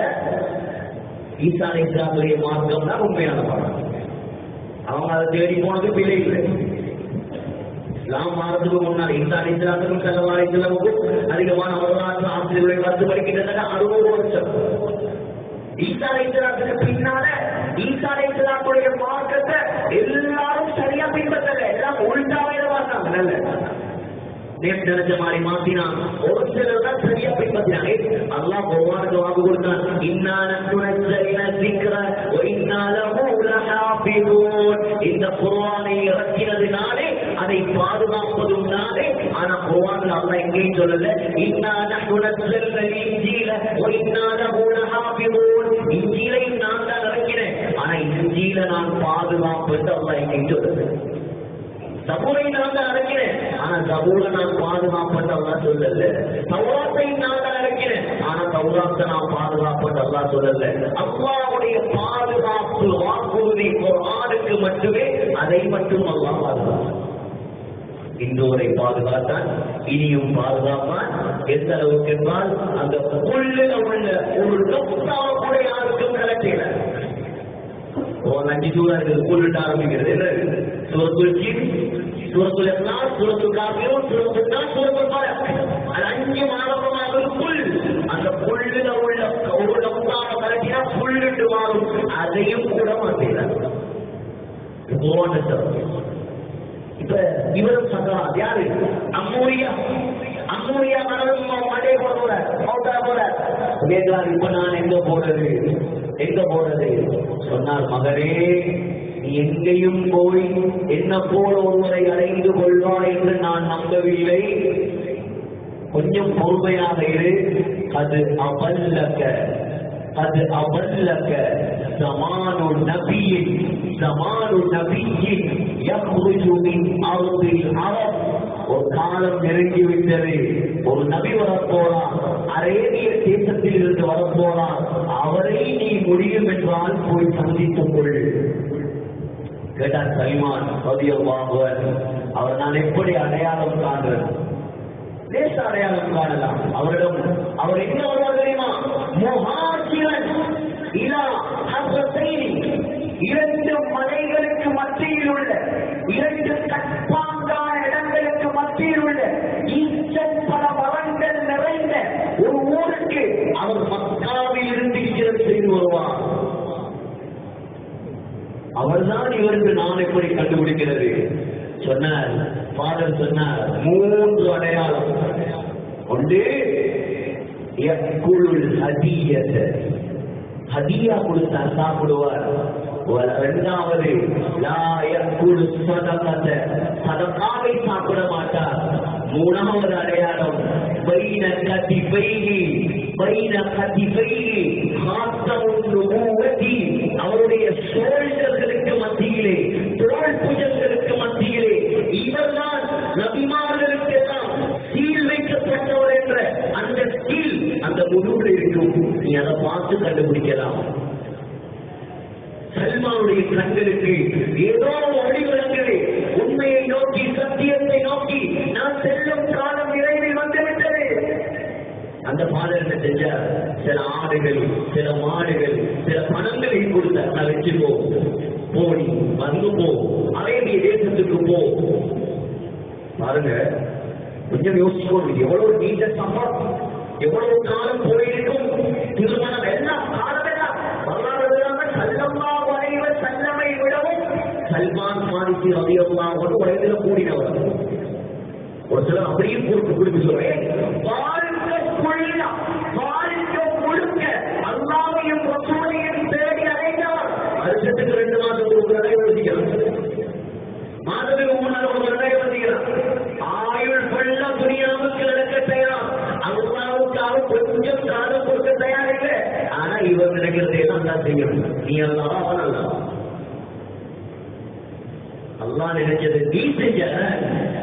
ஈசா அலைஹிஸ்ஸலாமுடைய மார்க்கம் தான் உண்மையான பாடம். அவங்க அதை தேடி போனது பிழை இல்லை. இஸ்லாம் மாறதுக்கு முன்னால் ஈசா அலைஹிஸ்ஸலாமுக்கும் ஸல்லல்லாஹு அலைஹி வஸல்லமுக்கும் அதிகமான வரலாற்று ஆசிரியர்களை கருத்து படிக்கின்றன 60 வருஷம். ஈசா அலைஹிஸ்ஸலாமுக்கு பின்னால ஈசா அலைஹிஸ்ஸலாமுடைய மார்க்கத்தை எல்லாரும் சரியா பின்பற்றல, எல்லாம் உள்டாவே பார்த்தாங்க. நல்ல நேற்று நினைச்ச மாதிரி மாத்தினா ஒரு சிலர் தான் சரியா பின்பற்றினாங்க. அல்லாஹ் குர்ஆனுக்கு வாக்கு கொடுத்தான், இன்னா நஸ்ஸல்னா ذிக்ர வ இன்னா லஹு லஹாஃபிதூன். இந்த குர்ஆனை இறக்கினதினாலே அதை பாதுகாப்பதும் நானே. ஆனா குர்ஆன்ல அல்லாஹ் எங்கேயும் சொல்லல இன்னா நஹ்னு நஸ்ஸல்னா இன்ஜீல வ இன்னா லஹு லஹாஃபிதூன். இன்ஜீலை நான் தான் இறக்கினேன், ஆனா இன்ஜீல நான் பாதுகாப்பது அல்லாஹ் எங்கேயும் சொல்லல. சபூரை நான் தான் இறக்கிறேன், ஆனா சபூரை நான் பாதுகாப்பது அல்லாஹ் சொல்லல. தௌராத்தை நான் தான் இறக்கிறேன், ஆனா தௌராத்தை நான் பாதுகாப்பது அல்லாஹ் சொல்லல. அல்லாஹ்வுடைய பாதுகாப்பு வாக்குறுதி குர்ஆனுக்கு மட்டுமே, அதை மட்டும் அல்லாஹ் பாதுகாப்பான். இன்றோரை பாதுகாத்தான், இனியும் பாதுகாப்பான். எந்த அளவுக்கு என்றால் அந்த புல்லில் உள்ள ஒரு நொக்தாவை கூட யாருக்கும் கலக்கல. அஞ்சு சூறா இருக்குது, புல்லிட்டு ஆரம்பிக்கிறது. என்ன சூரத்துல் ஜின், சூரத்துல் இக்லாஸ், சூரத்துல் காஃபிரூன், சூரத்துல் நாஸ், சூரத்துல் ஃபலக். அது அஞ்சு ஆரம்பமாக புல். அந்த புல்லில் உள்ள ஒரு நொக்தாவை கலக்கினா புல்லிட்டு மாறும், அதையும் கூட மாற்றினார். இப்ப இவரும் சக்கராத் யாரு? அம்மூரியா. அம்மூரியா மனதும் மண்டே போற மௌத்தா போற கேட்கிறார், இப்ப நான் எங்க போறது, எங்க போறது? சொன்னார், மகனே நீ எங்கேயும் போய் என்ன போல ஒருவரை அடைந்து கொள்வார் என்று நான் நம்பவில்லை. கொஞ்சம் பொறுமையாக இரு. அது அவல்லக, அது அவல்லக ஜமானு நபியின், ஜமானு நபியின் யக்ருஜு மின் அர்தில் அரப். ஒரு காலம் நெருங்கிவிட்டது, ஒரு நபி வரப்போறார், அரேபிய தேசத்தில் இருந்து வரப்போறார். அவரை நீ முடியும் என்றால் போய் சந்தித்துக் கொள். கேட்டார் சல்மான் ரலியல்லாஹு அன்ஹு, அவர் நான் எப்படி அடையாளம் காண்றேன்? தேச அடையாளம் காணலாம். அவரிடம் அவர் எங்க வருவார் தெரியுமா? முஹாஜிரன் இலா ஹஸ்ரத்தைனி, இரண்டு மலைகளுக்கு மத்தியில் உள்ள, இரண்டு கற்பாங்கான இடங்களுக்கு மத்தியில் உள்ள ஈச்சன் பல மரங்கள் நிறைந்த ஒரு ஊருக்கு அவர் மக்காவில் இருந்து ஹிஜ்ரத் செய்து வருவார். அவர்தான் இவருக்கு நான் எப்படி கண்டுபிடிக்கிறது சொன்னார். ஃபாதர் சொன்னார், 3 அடையாளம். ஒன்று யக்குலுல் ஹதியத, ஹதியா கொடுத்தா சாப்பிடுவார். இரண்டாவது லா யக்குலு ஸதகத, சதகாவை சாப்பிட மாட்டார். மூணாவது அடையாளம் பைன கதிபைஹி, பைன கதிபைஹி ஹாத்தமுன் நுபுவதி, அவருடைய ஷோல்டர்களுக்கு மத்தியிலே, தோள் புஜங்களுக்கு மத்தியிலே இவர்தான் நபிமார்களுக்கெல்லாம் சீல் வைக்கப்பட்டவர் என்ற அந்த சீல் அந்த முதுகில் இருக்கும். நீ அதை பார்த்து கண்டுபிடிக்கலாம். சல்மானுடைய கண்களுக்கு ஏதோ ஒளி விளங்குது. உண்மையை நோக்கி, சத்தியத்தை நோக்கி நான் செல்லும் காலம் விரைவில் வந்துவிட்டது. அந்த ஃபாதர் என்ன செஞ்சார்? சில ஆடுகள், சில மாடுகள், சில பணங்களை கொடுத்த, நான் வச்சுக்கோ, போடி வந்து போ, அரேபிய தேசத்துக்கு போ. பாருங்க, கொஞ்சம் யோசிக்கணும். எவ்வளவு நீண்ட சம்பளம், எவ்வளவு காலம் போயிருக்கும். திருமணம் எல்லாம் காலமெல்லாம் வரலாறு சல்லல்லாஹு அலைஹி வஸல்லமை விடவும் சல்மான் ஃபாரிசி ரலியல்லாஹு அன்ஹு வயதில் கூடினவர். ஒரு சிலர் அப்படியே குறிப்பு சொல்றேன், வாழ்க்கை முழுக்க அல்லாஹ்வையும் ரசூலையும் தேடி அடைந்தவர். வருஷத்துக்கு 2 மாதம் கொடுக்கிறதை யோசிக்கலாம், மாதத்துக்கு 3 நாள் கொடுக்கிறதை யோசிக்கலாம். ஆயுள் ஃபுல்லா துனியாவுக்கு நடக்க தயார், அல்லாஹ்வுக்காக கொஞ்சம் காலம் கொடுக்க தயார் இல்லை. ஆனா இவர் நினைக்கிறதையெல்லாம் தான் செய்யணும். நீ அல்லாஹ், அவன் அல்லாஹ். அல்லாஹ் நினைச்சது நீ செஞ்ச,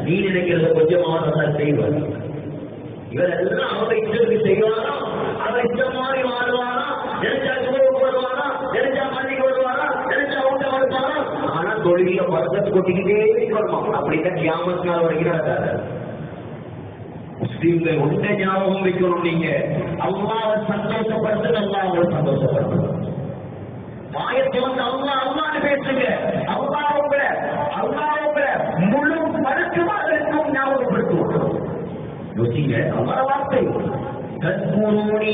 நீ நினைக்கிறத கொஞ்சமாக தான் செய்வார். இவர் எல்லாம் அவரை இஷ்டத்துக்கு செய்வாரா, அவர் இஷ்டம் மாதிரி வாழ்வாரா, நினைச்சா சுகருக்கு வருவாரா, நினைச்சா மல்லிக்கு வருவாரா, நினைச்சா உண்ட வருவாரா. ஆனா தொழில பறக்கத்து கொட்டிக்கிட்டே வருமா. அப்படின்னா கியாமத் நாள் வரைக்கும் நடக்காது. முஸ்லீம்கள் ஒன்றை ஞாபகம் வைக்கணும், நீங்க அல்லாஹ்வை சந்தோஷப்படுத்து, அல்லாஹ்வை சந்தோஷப்படுத்து. வாயத்தை வந்து அல்லாஹ் அல்லாஹ்னு பேசுங்க. அல்லாஹ்வுடைய முழு மருத்துவர்களுக்கும் ஞாபகப்படுத்துவோம். யோசிங்க, அல்லாஹ் வார்த்தை தத்குருனி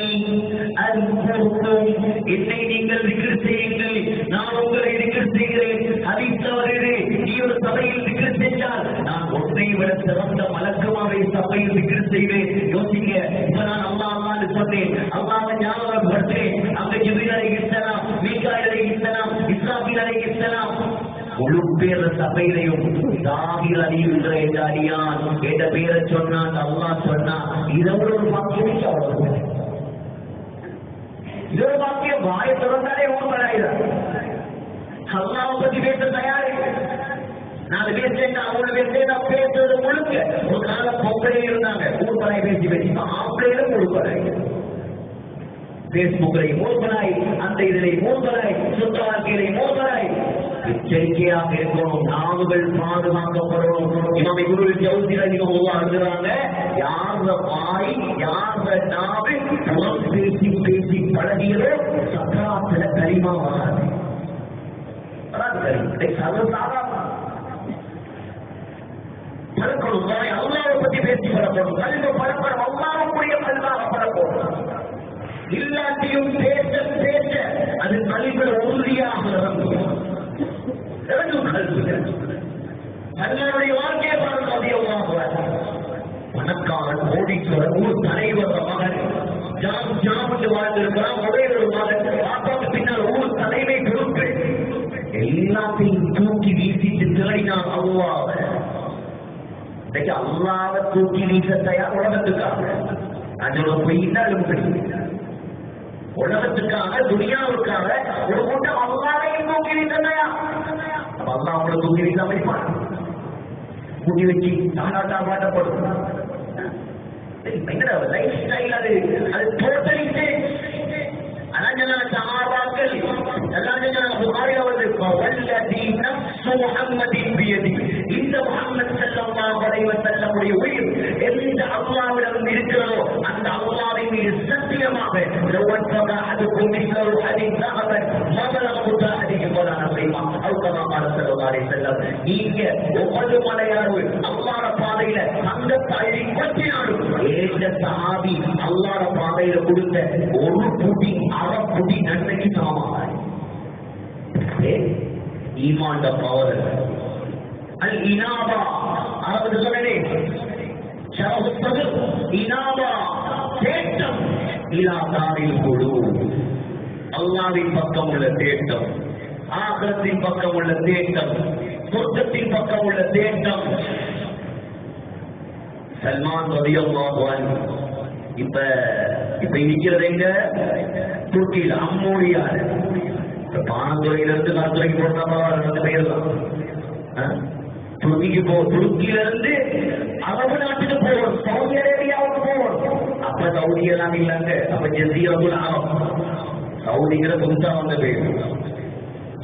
அன்குருக்கும், என்னை நீங்கள் திக்ர் செய்யுங்கள், நான் உங்களை திக்ர் செய்கிறேன். ஹதீஸ் வருகிறது, நீ ஒரு சபையில் திக்ர் செஞ்சால் நான் ஒன்றை விட சிறந்த மலக்குமாவை சபையில் திக்ர் செய்வேன். யோசிங்க, இப்ப நான் அல்லாஹ் அல்லாஹ்னு சொன்னேன், அல்லாஹ்வை ஞாபகப்படுத்துறேன். அங்க ஜிப்ரீல் அலைஹிஸ்ஸலாம், மீகாயில் அலைஹிஸ்ஸலாம், இஸ்ராஃபீல் அலைஹிஸ்ஸலாம் முழு பேர சபையிலையும் தாகில் அறிகின்ற என்ற அடியான் என்ற பேரை சொன்னான், அல்லாஹ் சொன்னா. இதோட ஒரு வாக்கியம், இதோட வாக்கியம் வாயை திறந்தாலே ஊர்வலாயிரம். அல்லாஹ்வை பத்தி பேச தயாரி. 4 பேர் சேர்ந்தா 3 பேர் சேர்ந்தா பேசுறது முழுக்க. ஒரு காலம் பொம்பளை இருந்தாங்க, ஊர்வலாய் பேசி பேசி ஆம்பளையிலும் ஊர்வலாய், பேஸ்புக்கிலே மூர்வலாய், அந்த இதிலே மூர்வலாய், சுத்த வாழ்க்கையிலே மூர்வலாய். எச்சரிக்கையாக இருக்கணும், நாவுகள் பாதுகாக்கப்படணும். இமாம் இப்னு ஜௌசி ரஹிமஹுல்லாஹ் எழுதுறாங்க, யார வாய், யார நாவு புறம் பேசி பேசி பழகியதோ சக்கராத்துல கலிமா வராது. பழக்கணும், அல்லாஹ்வை பத்தி பேசி பழக்கணும், கல்வி பழக்கணும், அல்லாஹ்வுடைய கல்வாக பழக்கணும். இல்லாட்டியும் பேச பேச அது கல்வியில் உறுதியாக இறங்கும். தன்னுடைய வாழ்க்கையை பணக்காரன், கோடீஸ்வரன், ஊர் தலைவர் மகன், ஜாம் என்று வாழ்ந்திருக்கிறான். ஒரே ஒரு மகன், பாப்பாவுக்கு பின்னால் ஊர் தலைமை பொறுப்பு, எல்லாத்தையும் தூக்கி வீசிட்டு திரையினான் அல்லாஹ்வை. இன்னைக்கு அல்லாஹ்வை தூக்கி வீச தயார் உலகத்துக்காக. அதோட பொய்தான் உலகத்துக்காக, துனியாவுக்காக ஒரு கூட்டம் அல்லாஹ்வையும் தூக்கி வீசலையா? அப்ப அல்லாஹ் அவங்களை தூக்கி வீசாம இருப்பான். கூட்டி வச்சு தானாட்டா மாட்டப்படும். லைஃப் ஸ்டைல் அது டோட்டலி சேஞ்ச். அதான் சஹாபாக்கள் எல்லாம் புகாரில வருது, வல்லதி நஃப்ஸு முஹம்மதின் பியதி, இந்த முஹம்மது ஸல்லல்லாஹு அலைஹி வஸல்லமுடைய உயிர் எந்த அல்லாஹ்விடம் இருக்கிறதோ அந்த அல்லாஹ்வின் மீது சத்தியமாக லவத்தப அஹதுக்கும் மிஸ்லு ஹதீஸ் ஸஹபன் மபலக முதாஹிதி வலா நஸீமா அவு கமா قال ஸல்லல்லாஹு அலைஹி வஸல்லம். நீங்க ஒவ்வொரு மலையாரு அல்லாஹ்வுடைய பாதையில அந்த தாயை கொட்டினாலும் ஏற்ற சஹாபி அல்லாஹ்வுடைய பாதையில கொடுத்த ஒரு புடி புடி நன்மைக்கு சமமாக. ஈமான் பவர் அல் இனாபா அரபு சொல்லலே ஷரஃபுல் இனாபா தேட்டம் இலா தாரில் குழு, அல்லாஹ்வின் பக்கம் உள்ள தேட்டம், ஆகிரத்தின் பக்கம் உள்ள தேட்டம், சொர்க்கத்தின் பக்கம் உள்ள தேட்டம். சல்மான் ரலியல்லாஹு அன்ஹு இப்ப இருக்கிறது எங்க? துருக்கியில் அம்மோனியார். பானந்துறையிலிருந்து காத்துறைக்கு போடுற பெயர்லாம் துருக்கிக்கு துருக்கியிலிருந்து அரபு நாட்டுக்கு போவோம், சவுதி அரேபியாவுக்கு போவோம். அப்ப சவுதி சவுதி எல்லாம் இல்லைங்க. அப்ப ஜஸீரத்துல் அரப், சவுதிங்கிற புதுசா வந்த பேர்.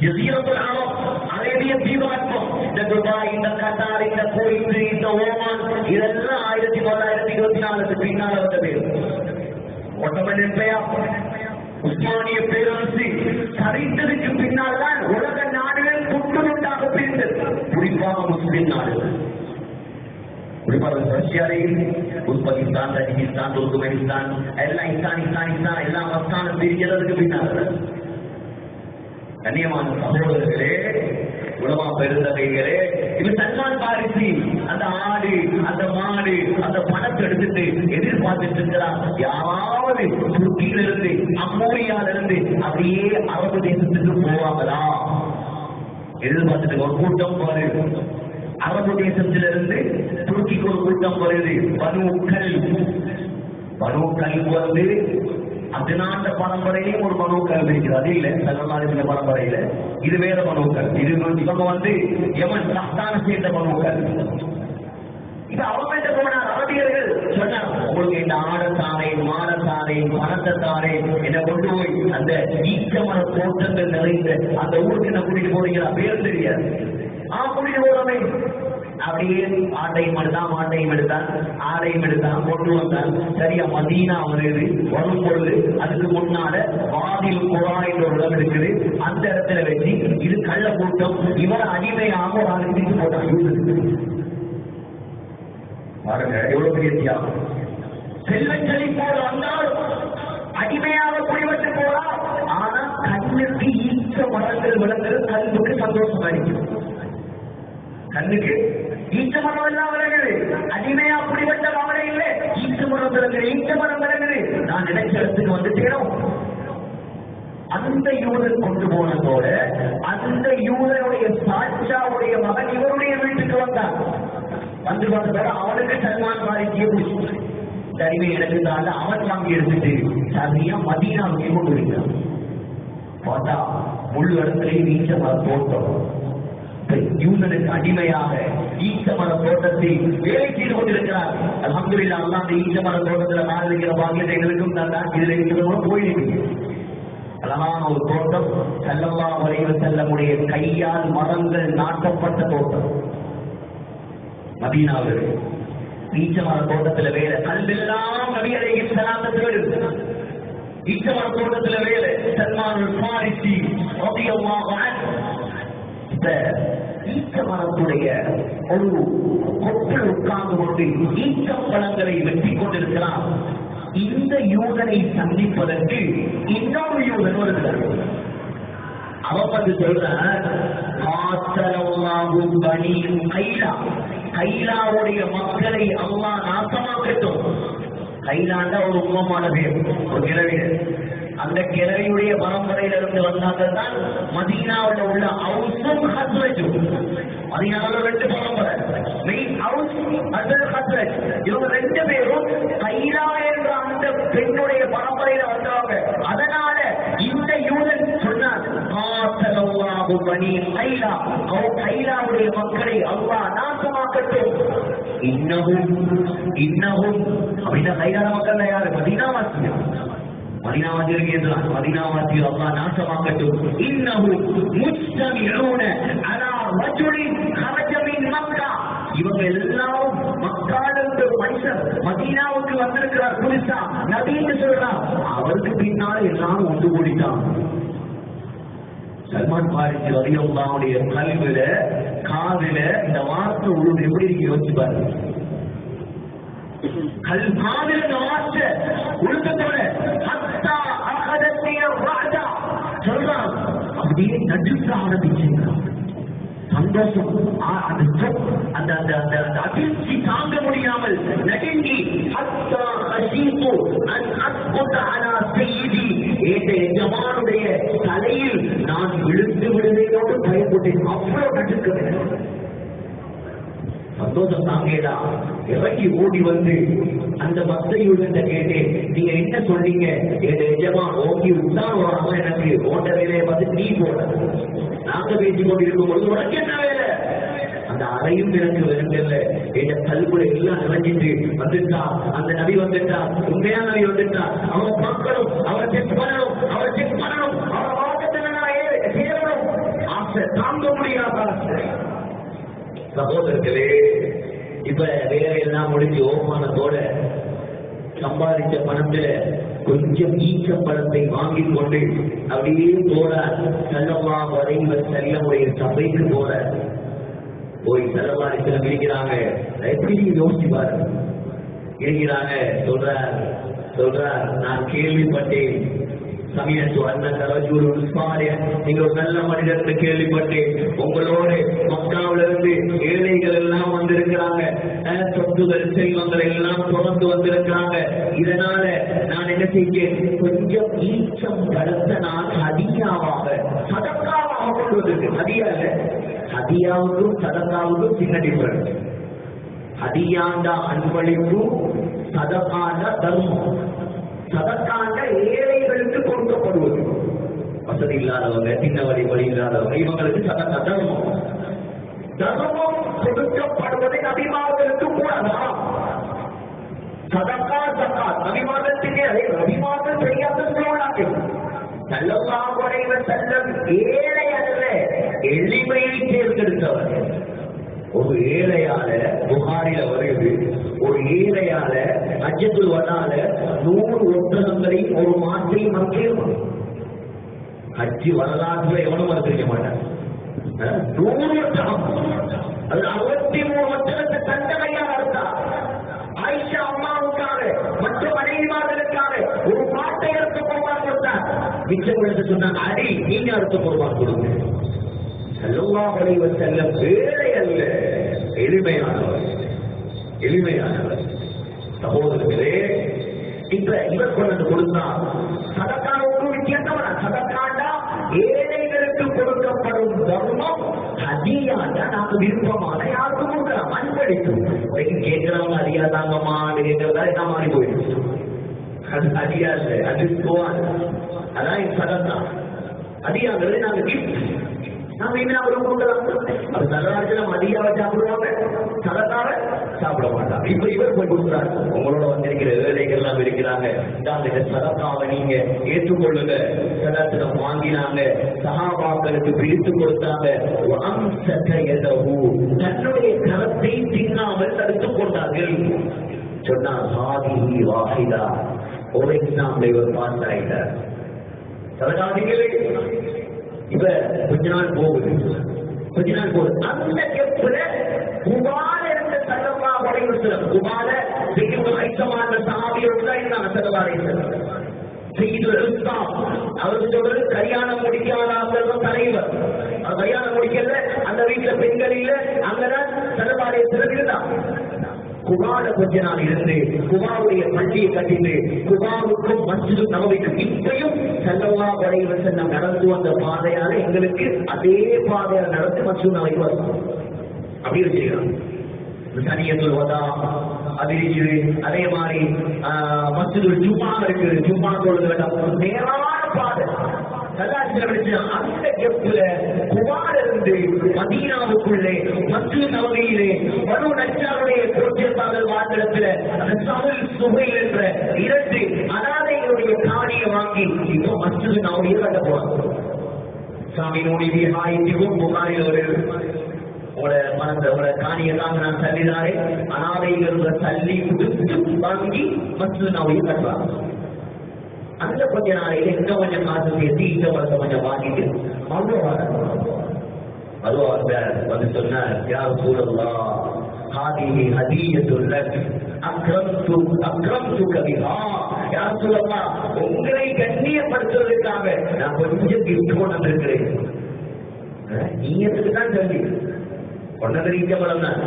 ஜஸீரத்துல் அரப் அரேபிய தீபகற்பம். இந்த துபாய், இந்த கத்தார், இந்த குவைத், இந்த ஓமான் இதெல்லாம் 1924 பின்னால வந்த பேர். ஒட்டமன் எம்பையர், உஸ்மானிய பேரரசு சரிந்ததுக்கு பின்னால் தான் உலக நாடுகள் குட்டுண்டாக பிரிந்தது. குறிப்பாக முஸ்லிம் நாடுகள், குறிப்பாக ரஷ்யாவில் உஸ்பெகிஸ்தான், தஜிகிஸ்தான், துர்க்மெனிஸ்தான் எல்லாம் இஸ்தான் எல்லாம் மஸ்தானம் பிரிஞ்சதுக்கு பின்னால். கண்ணியமான சகோதரர்களே, உலமா பெருந்தகைகளே, இது சல்மான் பாரிசி அந்த ஆடு, அந்த மாடு, அந்த பணத்தை எடுத்துட்டு எதிர்பார்த்துட்டு இருக்கிறார். யாராவது துருக்கியிலிருந்து, அம்மோரியாவிலிருந்து அப்படியே அரபு தேசத்துக்கு போவாங்களா எதிர்பார்த்துட்டு ஒரு கூட்டம் வருது. அரபு தேசத்திலிருந்து துருக்கிக்கு ஒரு கூட்டம் வருது. பனூக்கள் வந்து அதனால பரம்பரையிலும் ஒரு மனோக்கள் இருக்கிறது. அது இல்ல சல்லல்லாஹு பரம்பரையில இது வேற மனோக்கள். இது இவங்க வந்து யமன் சஹ்தான சேர்ந்த மனோக்கள். இது அவங்க போனார். அரபியர்கள் சொன்னார், உங்களுக்கு இந்த ஆடத்தாரை, மாடத்தாரை, பணத்தாரை என்னை கொண்டு போய் அந்த ஈச்சமர தோட்டங்கள் நிறைந்த அந்த ஊருக்கு என்ன கூட்டிட்டு போறீங்களா? பேர் தெரியாது. கூட்டிட்டு போறமே அப்படியே ஆட்டையும் எடுத்தான், ஆடையும் எடுத்தான், கொண்டு வந்தான். சரியா மதீனா வருது. வரும் பொழுது அதுக்கு முன்னால வாதில் குரா என்ற ஒரு இடம் இருக்குது. அந்த இடத்துல வச்சு இது கள்ள கூட்டம், இவர் அடிமையாக ஒரு ஆளுக்கு தீர்த்து போட்டான். பாருங்க எவ்வளவு பெரிய தியாகம். செல்வச்சலி போல் வந்தால் அடிமையாக குடிவட்டு போறா. ஆனா கண்ணுக்கு ஈச்ச மரங்கள் விளங்குறது கல்விக்கு சந்தோஷமா இருக்கு. கண்ணுக்கு ஈச்ச மரம் எல்லாம் விளங்குது. அடிமையா குடிவட்ட மரம் இல்லை, ஈச்ச மரம் விளங்குது, ஈச்ச மரம் விளங்குது. நான் நினைச்ச இடத்துக்கு வந்து சேரும். அந்த யூதர் கொண்டு போனதோட அந்த யூதருடைய சாட்சாவுடைய மகன் இவருடைய வீட்டுக்கு வந்தான். வந்து வந்ததோட அவனுக்கு சல்மான் பாரிசியை பிடிச்சி தனிமை எடுத்துட்டால அவன் வாங்கி எடுத்துட்டு சரியா மதீனாவுக்கு கொண்டு வருகிறான். பார்த்தா முழு இடத்துலையும் ஈச்ச மர தோட்டம். யூதனுக்கு அடிமையாக ஈச்ச மர தோட்டத்தை வேலை செய்து கொண்டிருக்கிறார். அல்ஹம்துலில்லாஹ், அல்லாஹ் அந்த ஈச்ச மர தோட்டத்தில் நான் இருக்கிற பாக்கியத்தை எங்களுக்கும் தான் இதுல இருக்கிறவங்க போயிருக்கு. அழகான ஒரு தோட்டம். ஸல்லல்லாஹு அலைஹி வஸல்லமுடைய கையால் மரங்கள் நாட்டப்பட்ட தோட்டம் மதீனாவில். ஈச்ச மர தோட்டத்துல வேலை கல்வெல்லாம் நபி அலைஹிஸ்ஸலாத்துக்கு வருது. ஈச்ச மர தோட்டத்துல வேலை சல்மான் பாரிசி ரலியல்லாஹு அன்ஹு. ஈச்ச மரத்துடைய ஒரு கொப்பில் உட்கார்ந்து கொண்டு ஈச்சம் பழங்களை வெட்டி கொண்டிருக்கிறார். இந்த யூதனை சந்திப்பதற்கு இன்னொரு யூதன் வருகிறார். அவன் வந்து சொல்ற கைலாவுடைய மக்களை அல்லாஹ் நாசமாக்கட்டும். கைலாண்ட ஒரு உம்மமான பேர், ஒரு கிழவி. அந்த கிழவியுடைய பரம்பரையில இருந்து வந்தால்தான் மதீனாவில் உள்ள அவுஸும் ஹஸ்ரஜும். மதீனாவில் 2 பரம்பரை, மெயின் ஹவுஸ் ஹஸ்ரஜ் ஹஸ்ரஜ். இவங்க 2 பேரும் கைலா என்ற அந்த பெண்ணுடைய பரம்பரையில வந்தவங்க. அதனால இந்த யூதன் சொன்னார், கைலாவுடைய மக்களை அல்லாஹ் நாசமாக்கட்டும். இன்னமும் அப்படின்னா கைலாத மக்கள் யாரு? மதீனாவாசிகள். மதீனாவாசிகள் மதீனாவாசிகள் அல்லாஹ் நாசமாக்கட்டும். இன்னமும் முஸ்தமிஊன அலா ரஜுலின் ஹரஜ மின் மக்கா. இவங்க எல்லாரும் மக்காலிருந்து மனுஷர் மதீனாவுக்கு வந்திருக்கிறார். புதுசா நபின்னு சொல்றார். அவருக்கு பின்னால் எல்லாரும் ஒன்று கூடிட்டான். சல்மான் பாரிசி ரலியல்லாஹுடைய கல்வில காதில இந்த வார்த்தை உழுது எப்படி இருக்கு யோசிச்சு பாருங்க. காதில் இந்த வார்த்தை உழுத்தத்தோட ஹத்தா அகதத்திய ராஜா சொல்றான். அப்படியே நடுக்க ஆரம்பிச்சுங்க. சந்தோஷம், அந்த அதிர்ச்சி தாங்க முடியாமல் நடுங்கி எஜமானுடைய தலையில் நான் விழுந்து விடுவேனோடு பயப்பட்டேன். அவ்வளவு நடுக்கிறேன். சந்தோஷம் தாங்கேடா இறங்கி ஓடி வந்து அந்த பக்தையுடன் கேட்டேன், நீங்க என்ன சொன்னீங்க? என் எஜமான் ஓகி உத்தான் வராம எனக்கு ஓட்ட வேலையை பார்த்து நீ போட நாங்க பேசிக் கொண்டிருக்கும் பொழுது உனக்கு என்ன வேலை? அந்த அறையும் எனக்கு வேண்டல. என் கல்குல எல்லாம் நிறைஞ்சிட்டு வந்துட்டா, அந்த நபி வந்துட்டா, உண்மையான நபி வந்துட்டா, அவரை பார்க்கணும், அவரை செக் பண்ணணும், அவரை செக் பண்ணணும், அவரை வாக்கத்தில் நான் சேரணும். ஆசை தாங்க முடியாத ஆசை. சகோதரர்களே, இப்ப வேற எல்லாம் முடிஞ்சு ஓமானத்தோட சம்பாதிச்ச பணத்துல கொஞ்சம் ஈச்சப்பழத்தை வாங்கி கொண்டு அப்படியே போற செல்லவா வரைவ செல்லமுடைய சபைக்கு போற போய் செல்லவாரிசில இருக்கிறாங்க. எப்படி யோசிச்சு பாருங்க, இருக்கிறாங்க. சொல்றார் நான் கேள்விப்பட்டேன், சமயத்து அண்ணன் நீங்க ஒரு நல்ல மனிதர்னு கேள்விப்பட்டேன். உங்களோட மக்காவில இருந்து ஏழைகள் எல்லாம் வந்திருக்கிறாங்க, சொத்துகள் செல்வங்கள் எல்லாம் தொடர்ந்து வந்திருக்கிறாங்க. இதனால நான் என்ன செய்கிறேன், கொஞ்சம் ஈச்சம் பழத்தை நான் ஹதியாவாக சதக்காவாக கொண்டு வந்திருக்கேன். ஹதியா இல்ல, ஹதியாவுக்கும் சதக்காவுக்கும் சின்ன டிஃபரன்ஸ். ஹதியாண்டா அன்பளிப்பு, சதகாண்டா தர்மம். சதக்காண்ட ஏழைகளுக்கு கொடுக்கப்படுவது, வசதி இல்லாதவங்க, சின்ன வழி இல்லாதவங்க, இவங்களுக்கு சதக்கா தர்மம். தர்மம் கொடுக்கப்படுவதை நபிமார்களுக்கு கூடாதா? சதக்கா சக்காத் நபிமார்களுக்கு நபிமார்கள் செய்யாத சொல்லுவாங்க. ஸல்லல்லாஹு அலைஹி வஸல்லம் ஏழை அல்ல, எளிமையை தேர்ந்தெடுத்தவர். ஒரு ஏழையால, புகாரில வருது, ஒரு ஏழையால ஹஜ்ஜத்துல் வதால 100 ஒட்டகங்களையும் ஒரு மாற்றையும் மறைக்கணும். ஹஜ்ஜி வரலாற்றுல எவனும் மறைக்க மாட்டான். 100 ஒட்டகம், அது 63 ஒட்டகத்தை தண்டனையாக இருந்தா. ஆயிஷா அம்மாவுக்காக, மற்ற மனைவிமார்களுக்காக ஒரு மாட்டை அறுத்து பொருவான் கொடுத்தார். மிச்சம் சொன்னாங்க, அடி நீங்க அறுத்து பொருவான் கொடுங்க. ஸல்லல்லாஹு அலைஹி வஸல்லம் வேலை அல்ல, எளிமையானவர். சகோதரர்களே, இப்ப இவர் கொண்டு கொடுத்தா சதக்கான ஒரு வித்தியாசமான சதக்காண்டா ஏழைகளுக்கு கொடுக்கப்படும் தர்மம். ஹதியாண்டா நாம விருப்பமான யாருக்கும் கொடுக்கலாம், அன்பளிக்கும். கேட்கிறவங்க அறியாதாங்கம்மா கேட்கிறதா என்ன மாறி போயிடுச்சு. அது ஹதியா இல்லை, அது போவான். அதான் சதக்கா. ஹதியாங்கிறது நாங்க கிஃப்ட், நாம என்ன கொடுக்கலாம். அது சதகாலத்துல மதியாவை சாப்பிடுவாங்க, சதக்காவை சாப்பிட மாட்டாங்க. இப்ப இவர் போய் கொடுக்குறாரு, உங்களோட வந்திருக்கிற ஏழைகள் எல்லாம் இருக்கிறாங்க, இந்த சதக்காவை நீங்க ஏற்றுக்கொள்ளுங்க. சதத்திடம் வாங்கினாங்க, சஹாபாக்களுக்கு பிரித்து கொடுத்தாங்க. தன்னுடைய கரத்தை தின்னாமல் தடுத்துக் கொண்டார்கள். சொன்னார், ஹாதிஹி வாஹிதா. ஒரு எக்ஸாம்ல இவர் பாஸ் ஆயிட்டார். சதகாதிகளே, இப்ப கொஞ்ச நாள் போகுது. அந்த கெப்புல குபால இருந்த ஸல்லல்லாஹு அலைஹி வஸல்லம், குபால செய்யுள் ஐசமான சஹாபியோடு தான் இருந்தாங்க. ஸல்லல்லாஹு அலைஹி வஸல்லம் செய்யுள் இஸ்லாம், அவர் சொல்றது கல்யாணம் முடிக்காத தலைவர். கல்யாணம் முடிக்கல, அந்த வீட்டுல பெண்கள் இல்ல, அங்கதான் ஸல்லல்லாஹு அலைஹி வஸல்லம் இருந்தாங்க. குபால கொஞ்ச நாள் இருந்து குபாவுடைய பள்ளியை கட்டிட்டு குபாவுக்கும் மஸ்ஜிது நபவிக்கும் இப்பயும் ஸல்லல்லாஹு அலைஹி வஸல்லம் நடந்து வந்த பாதையால எங்களுக்கு அதே பாதையால நடந்து மஸ்ஜிது நபவி வரும். அப்படி வச்சுக்கலாம். தனியத்துல் வதா அது இருக்குது. அதே மாதிரி மஸ்ஜிதுல் ஜும்ஆ இருக்குது. ஜும்ஆ தொழுது நேரான பாதை. அந்த கெப்புல குபால இருந்து மதீனாவுக்குள்ளே மஸ்ஜிது நபவியிலே பனு நஜ்ஜாருடைய கோட்டையாளர் வாசலத்துல ரசூல் சுஹைல் என்ற 2 அனாதைகளுடைய காணியை வாங்கி இப்போ மஸ்ஜிது நபவியை கட்ட போறாங்க. சாமி நூடி விஹாயிக்கும் புகாரில் ஒரு காணியை தாங்க நான் தள்ளினாரே, அனாதைகள் தள்ளி கொடுத்து வாங்கி மஸ்ஜிது நபவியை கட்டுவாங்க. அந்த கொஞ்ச நாளையில இன்னும் கொஞ்சம் காசு சேர்த்து இந்த வருஷம் கொஞ்சம் வாங்கிட்டு அதுவாக வந்து சொன்னார், யார் சூழல்லா ஹாதிஹி ஹதியத்துல் லக் அக்ரம்துக பிஹா. யார் சூழல்லா, உங்களை கண்ணியப்படுத்துவதற்காக நான் கொஞ்சம் கிஃப்ட் கொண்டு வந்திருக்கிறேன். நீயத்துக்கு தான் சொல்லி ஒன்னது ஈச்சம்பளம் தான்,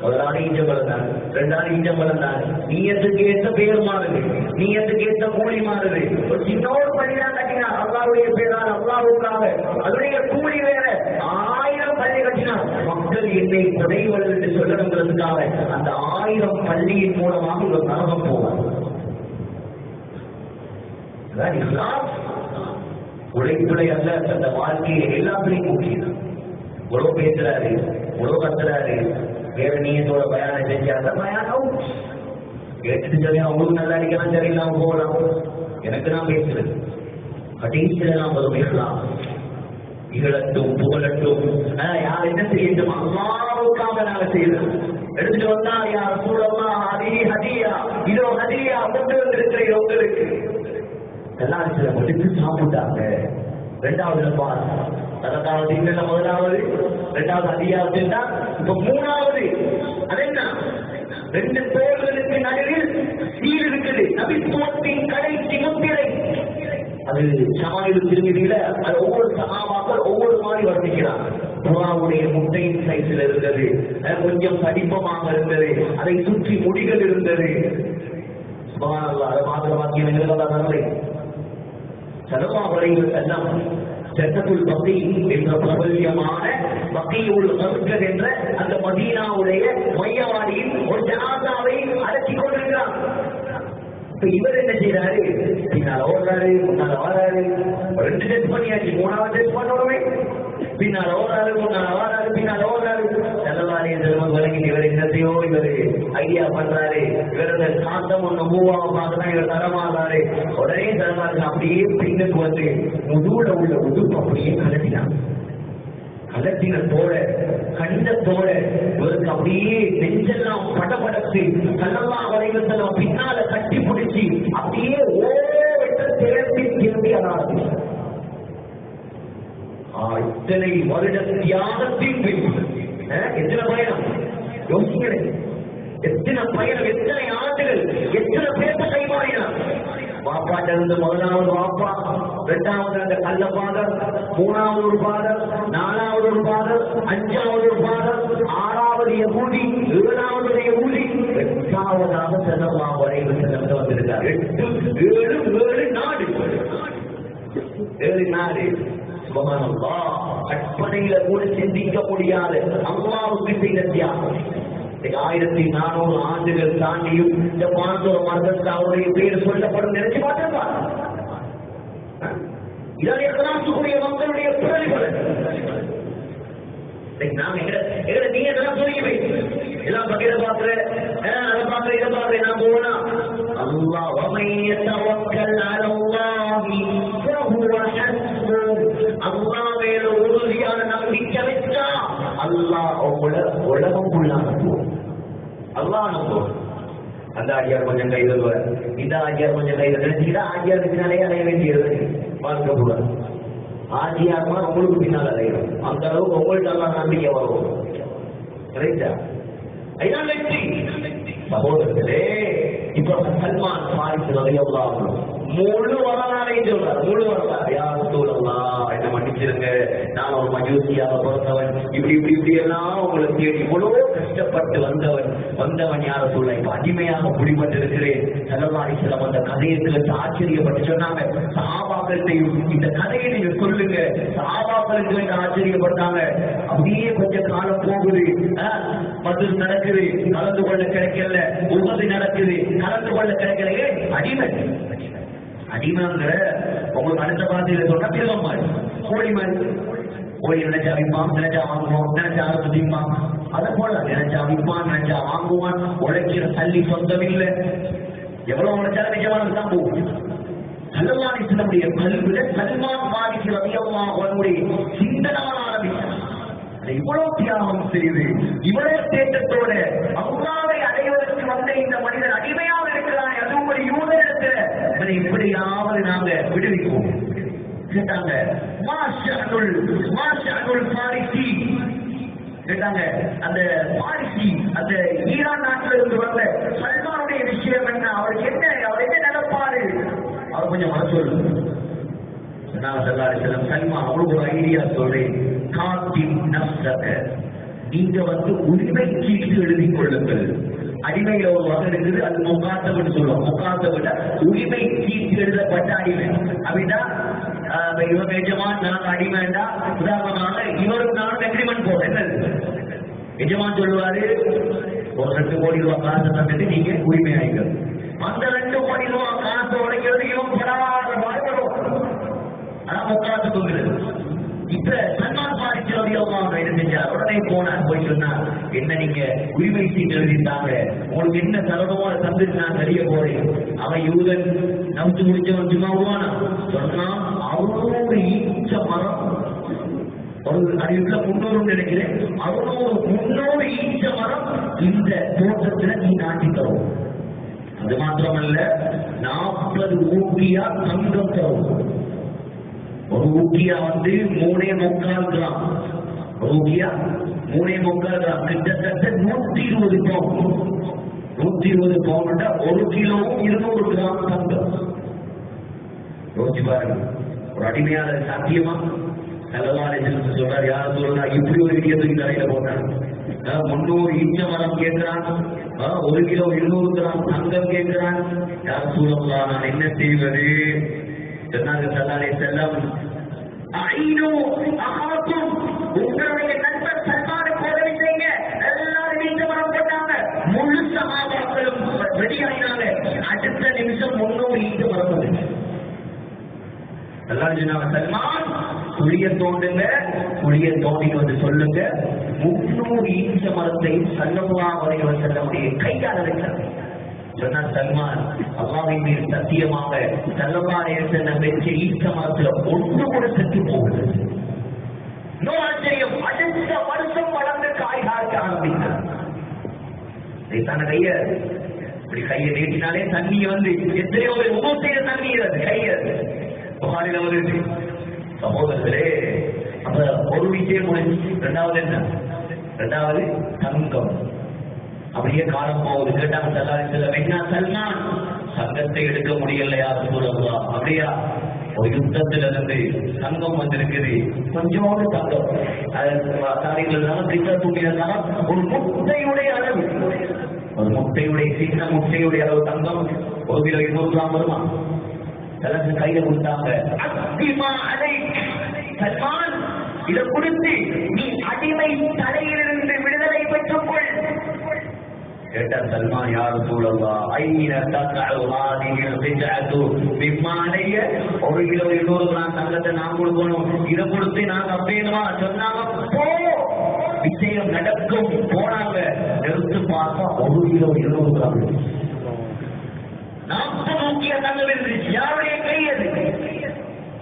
முதலாளி ஈச்சம்பளம் தான், 2வது ஈச்சம்பளம் தான். நீயத்துக்கு ஏற்ற பேர் மாறுது, நீயத்துக்கு ஏற்ற கூலி மாறுது. ஒரு சின்ன ஒரு பள்ளிதான் கட்டினார் அல்லாஹ்வுடைய பேரால், அல்லாஹ்வுக்காக. அதனுடைய கூலி வேற. 1000 பள்ளி கட்டினார். மக்கள் என்னை புதைவல் என்று சொல்லணுங்கிறதுக்காக அந்த 1000 பள்ளியின் மூலமாக ஒரு நரகம் போவார். உழைப்புலை அல்ல, அந்த வாழ்க்கையை எல்லாத்துலையும் முக்கியம். உறவு பேசுறாரு, எவ்வளவு கத்துறாரு, வேற நீயத்தோட பயானம் செஞ்சாங்க, பயானம் கேட்டுட்டு சொல்லி அவங்களுக்கு நல்லா அடிக்கலாம், சரியில்லாம போகலாம். எனக்கு தான் பேசுறது கடைசியில நாம் பேசலாம். இகழட்டும் புகழட்டும் யார் என்ன செய்யட்டும், அல்லாவுக்காக நாங்க செய்யணும். எடுத்துட்டு வந்தா யார் சூழமா அதே ஹதியா, இதோ ஹதியா கொண்டு வந்திருக்கிற உங்களுக்கு எல்லாம் சில முடித்து சாப்பிட்டாங்க. ரெண்டாவது பார் தனக்காவது இல்ல, முதலாவது ரெண்டாவது ஹதியாவது தான், இப்ப மூணாவது அது என்ன, ரெண்டு தோள்களுக்கு நடுவில் சீர் இருக்குது, நபித்துவத்தின் கடைசி முத்திரை. அது சமாளிப்பு திருமதியில அது ஒவ்வொரு சகாபாக்கள் ஒவ்வொரு மாதிரி வர்ணிக்கிறார். புறாவுடைய முட்டையின் சைஸில் இருந்தது, கொஞ்சம் தடிப்பமாக இருந்தது, அதை சுற்றி முடிகள் இருந்தது. அதை மாத்திர வாக்கியம் எங்களுக்கு சலமாவரைகள் எல்லாம் சட்டத்துள் பக்தி என்ற பிரபல்யமான பக்தியுள் கருக்கர் என்ற அந்த மதீனாவுடைய மையவாடியில் ஒரு ஜனாதாவை அடக்கிக் கொண்டிருக்கிறார். இப்ப இவர் என்ன செய்யறாரு, பின்னால ஓடுறாரு, முன்னால வராரு, ரெண்டு டெஸ்ட் பண்ணியாச்சு, மூணாவது டெஸ்ட் பண்ணணுமே, பின்னால ஓடுறாரு, முன்னால வராரு, பின்னால ஓடுறாரு. செல்லவாரிய செல்வம் விளங்கி இவர் என்னத்தையோ இவர் ஐடியா பண்றாரு, இவரது சாந்தம் ஒண்ணு மூவாவை பார்த்துதான் இவர் தரமாறாரு. உடனே தரமாறு அப்படியே பின்னுக்கு வந்து முதுகுல உள்ள உதுப்பு அப்படியே கலட்டினான். கலத்தினத்தோட கண்டத்தோட இவருக்கு அப்படியே நெஞ்செல்லாம் படபடத்து, ஸல்லல்லாஹு அலைஹி வஸல்லம் பின்னால கட்டி பிடிச்சி அப்படியே திரும்பி அதாவது இத்தனை வருட தியாகத்தின் பின் எத்தனை பயணம் யோசிக்கிறேன், எத்தனை பயணம், எத்தனை ஆண்டுகள், எத்தனை பேச கைமாறினார். வாப்பாட்ட இருந்து முதலாவது வாப்பா, இரண்டாவது அந்த கள்ள பாதர், மூணாவது ஒரு பாதர், நாலாவது ஒரு பாதர், அஞ்சாவது ஒரு பாதர், ஆறாவது யகூதி, ஏழாவது யகூதி, எட்டாவதாக ஸல்லல்லாஹு அலைஹி வஸல்லம் வந்திருக்கார். 7 நாடு, 7 நாடு. சுப்ஹானல்லாஹ், கற்பனையில கூட சிந்திக்க முடியாத அல்லாஹ்வுக்கு செய்த தியாகம். 1400 ஆண்டுகள் தாண்டியும் இந்த பாந்தோர மர்கத்தாவுடைய பேர் சொல்லப்படும் நினைச்சு பார்த்தா இதான் எக்கலாசுக்குரிய மக்களுடைய பிரதிபலன். நாங்க நீ எல்லாம் சொல்லிக்குவே எல்லாம் பகிர பாக்குற, அதை பாக்குற, இதை பாக்குற, நான் போனா அல்லாஹ் அல்லாஹ் மேல உறுதியான நம்பிக்கை வச்சா அல்லாஹ் உலகம் உள்ளானுவோம். அல்லாஹ் நம்புவோம். அந்த ஆகியார் கொஞ்சம் கைது, இந்த ஆகியார் கொஞ்சம் கைது நினைச்சுக்கிட்டா ஆகியார் பின்னாலே அலைய வேண்டியது வாழ்க்கை கூட. ஆகியார்மா உங்களுக்கு பின்னால் அலையும், அந்த அளவுக்கு உங்கள்கிட்ட எல்லாம் நம்பிக்கை வரும். ரைட்டா? ஐதான் வெற்றி. சகோதரர்களே, இப்ப சல்மான் பாரிஸ் ரலியல்லாஹு முழு வரலாறையும் சொல்றார். முழு வரலாறு, யார் சொல்லலாம் என்ன மன்னிச்சிருங்க, நான் ஒரு மஜூசியாக பிறந்தவன், இப்படி இப்படி இப்படி எல்லாம் உங்களை தேடி இவ்வளவு கஷ்டப்பட்டு வந்தவன் யார சொல்ல, இப்ப அடிமையாக பிடிபட்டு இருக்கிறேன். ஸல்லல்லாஹு அலைஹி வஸல்லம் அந்த கதையை வச்சு ஆச்சரியப்பட்டு சொன்னாங்க, சஹாபாக்கள்கிட்டையும் இந்த கதையை நீங்க சொல்லுங்க. சஹாபாக்களுக்கு ஆச்சரியப்பட்டாங்க. அப்படியே கொஞ்சம் காலம் போகுது, பத்ர் நடக்குது, கலந்து கொள்ள கிடைக்கல, உஹது நடக்குது, கலந்து கொள்ள கிடைக்கல. அடிமைங்கிற உங்களுக்கு அடுத்த பாதையில சொன்னா பிறவம் மாதிரி, கோழி மாதிரி. கோழி நினைச்சா விற்பான், நினைச்சா வாங்குவான், நினைச்சா சுத்திப்பான். அதை போல நினைச்சா விற்பான், நினைச்சா வாங்குவான். உழைக்கிற சல்லி சொந்தம் இல்லை, எவ்வளவு உழைச்சாலும் நிஜமான தான் போகும். ஸல்லல்லாஹு அலைஹி வஸல்லம் கல்வில சல்மான் பாரிஸ் ரலியல்லாஹு அன்ஹு சிந்தனான ஆரம்பிச்சார். இவ்வளவு தியாகம் செய்து இவ்வளவு தேட்டத்தோட அல்லாஹ்வை அடைவதற்கு வந்த இந்த மனிதன் அடிமையாக இருக்கிறான். அதுவும் ஒரு யூதரிடத்துல இப்படியாவது நாங்க விடுவிப்போம் கேட்டாங்க. பாரிசி கேட்டாங்க. அந்த பாரிசி, அந்த ஈரான் நாட்டில இருந்து வந்த சல்மானுடைய விஷயம் என்ன, அவருக்கு என்ன, அவர் என்ன நினைப்பாரு, அவர் கொஞ்சம் மனசு சல்மான் அவருக்கு ஒரு ஐடியா சொல்றேன். நீங்க உரிமை சீட்டு எழுதிக் கொள்ளுங்கள். அடிமையில ஒரு வகை இருக்குது, அது முகாத்தவன் சொல்லுவோம். முகாத்தவிட உரிமை சீட்டு எழுதப்பட்ட அடிமை அப்படின்னா இவங்க எஜமான் நாங்க அடிமைண்டா, உதாரணமாக இவரும் நானும் அக்ரிமெண்ட் போடுறோம். என்ன எஜமான் சொல்லுவாரு, ஒரு 2 கோடி ரூபாய் காசை தந்துட்டு நீங்க உரிமை ஆகிக்கிறது. அந்த 2 கோடி ரூபாய் காசை உடைக்கிறது இவன் படாத வாழ்க்கணும். அதான் முக்காத்து தொங்குறது. இப்ப சல்மான் பாரிசி ரலியல்லாஹு என்ன செஞ்சார்? உடனே போனார், போய் சொன்னார், என்ன நீங்க உரிமை சீட்டு எழுதிட்டாங்க, உங்களுக்கு என்ன சரதமா தந்துட்டு நான் வெளியே போறேன். அவன் யூதன் நம்பிச்சு முடிச்சவன் சும்மா விடுவானா? சொன்னா 600 ஈச்ச மரம், ஒரு அறிவுல 300 நினைக்கிறேன், 300 ஈச்ச மரம் இந்த தோட்டத்துல நீ நாட்டி தரும். அது மாத்திரமல்ல 40 ஊக்கியா தங்கம் தரும். ஒரு ஊக்கியா 3.25 கிராம், ஒரு ஊக்கியா 3.25 கிராம், கிட்டத்தட்ட 120 பவுன். 120 பவுன் 1 கிலோவும் 200 கிராம் தங்கம். யோசிச்சு பாருங்க, ஒரு அடிமையான சாத்தியமா? நல்லவாறு சொல்றாரு, யாரும் சொல்றா இப்படி ஒரு இடியத்துக்கு தலையில போட்டாங்க. 300 ஈச்ச மரம் கேட்கிறான், 1 கிலோ 200 கிராம் தங்கம் கேட்கிறான். யார் சூழலாம், நான் என்ன செய்வது? சொன்னாங்க ஸல்லல்லாஹு அலைஹி வஸல்லம், உங்களுடைய நண்பர் சல்மானுக்கு உதவி செய்யுங்க. எல்லாரும் ஈச்ச மரம் போட்டாங்க, முழு சஹாபாக்களும் வெளியாயினாங்க. அடுத்த நிமிஷம் 300 ஈச்ச மரம் வந்துச்சு. எல்லாரும் சொன்னாங்க, சல்மான் குழிய தோண்டுங்க, குழிய தோண்டிட்டு வந்து சொல்லுங்க 300 ஈச்ச மரத்தை ஸல்லல்லாஹு அலைஹி வஸல்லமுடைய கையால் வைத்தார். சொன்னார் சல்மான், அல்லாஹ்வின் மீது சத்தியமாக ஸல்லல்லாஹு அலைஹி வஸல்லம் வெச்ச ஈச்ச மரத்துல ஒன்று கூட செத்து போகுது. இன்னும் ஆச்சரியம், அடுத்த வருஷம் வளர்ந்து காய் காய்க்க ஆரம்பித்தார். கைய இப்படி கையை நீட்டினாலே தண்ணி எத்தனையோ ஒவ்வொரு தண்ணீர் அது கைய புகாரில் வருது. சகோதரர்களே, அப்ப ஒரு விஷயம் முடிஞ்சு. ரெண்டாவது என்ன? ரெண்டாவது தங்கம். அப்படியே காலம் போகுது. கேட்டாங்க ஸல்லல்லாஹு அலைஹி வஸல்லம், என்ன சல்மான் தங்கத்தை எடுக்க முடியலையா ரசூலுல்லாஹ்? அப்படியா? ஒரு யுத்தத்துல இருந்து தங்கம் வந்திருக்குது, கொஞ்சோடு தங்கம். ஒரு முட்டையுடைய அளவு, ஒரு முட்டையுடைய சின்ன முட்டையுடைய அளவு தங்கம் 1 கிலோ 200 கிராம் வருமா? எல்லாத்தையும் கையில கொடுத்தாங்க. சல்மான், இதை கொடுத்து நீ அடிமை தலையிலிருந்து விடுதலை பெற்றுக்கொள். கேட்டார் சல்மான், யார் ரசூலல்லாஹ், ஐன தக்அு ஹாதிஹில் பித்அத்து மிம்மா அலைய? 1 கிலோ 200 கிராம் தங்கத்தை நான் கொடுக்கணும், இதை கொடுத்து நான் அப்பேனுமா? சொன்னாங்க, போ, விஷயம் நடக்கும். போனாங்க, நிறுத்து பார்த்தா 1 கிலோ 200 கிராம் 40 ஊக்கிய தங்கம் இருந்துச்சு. யாருடைய கை அது?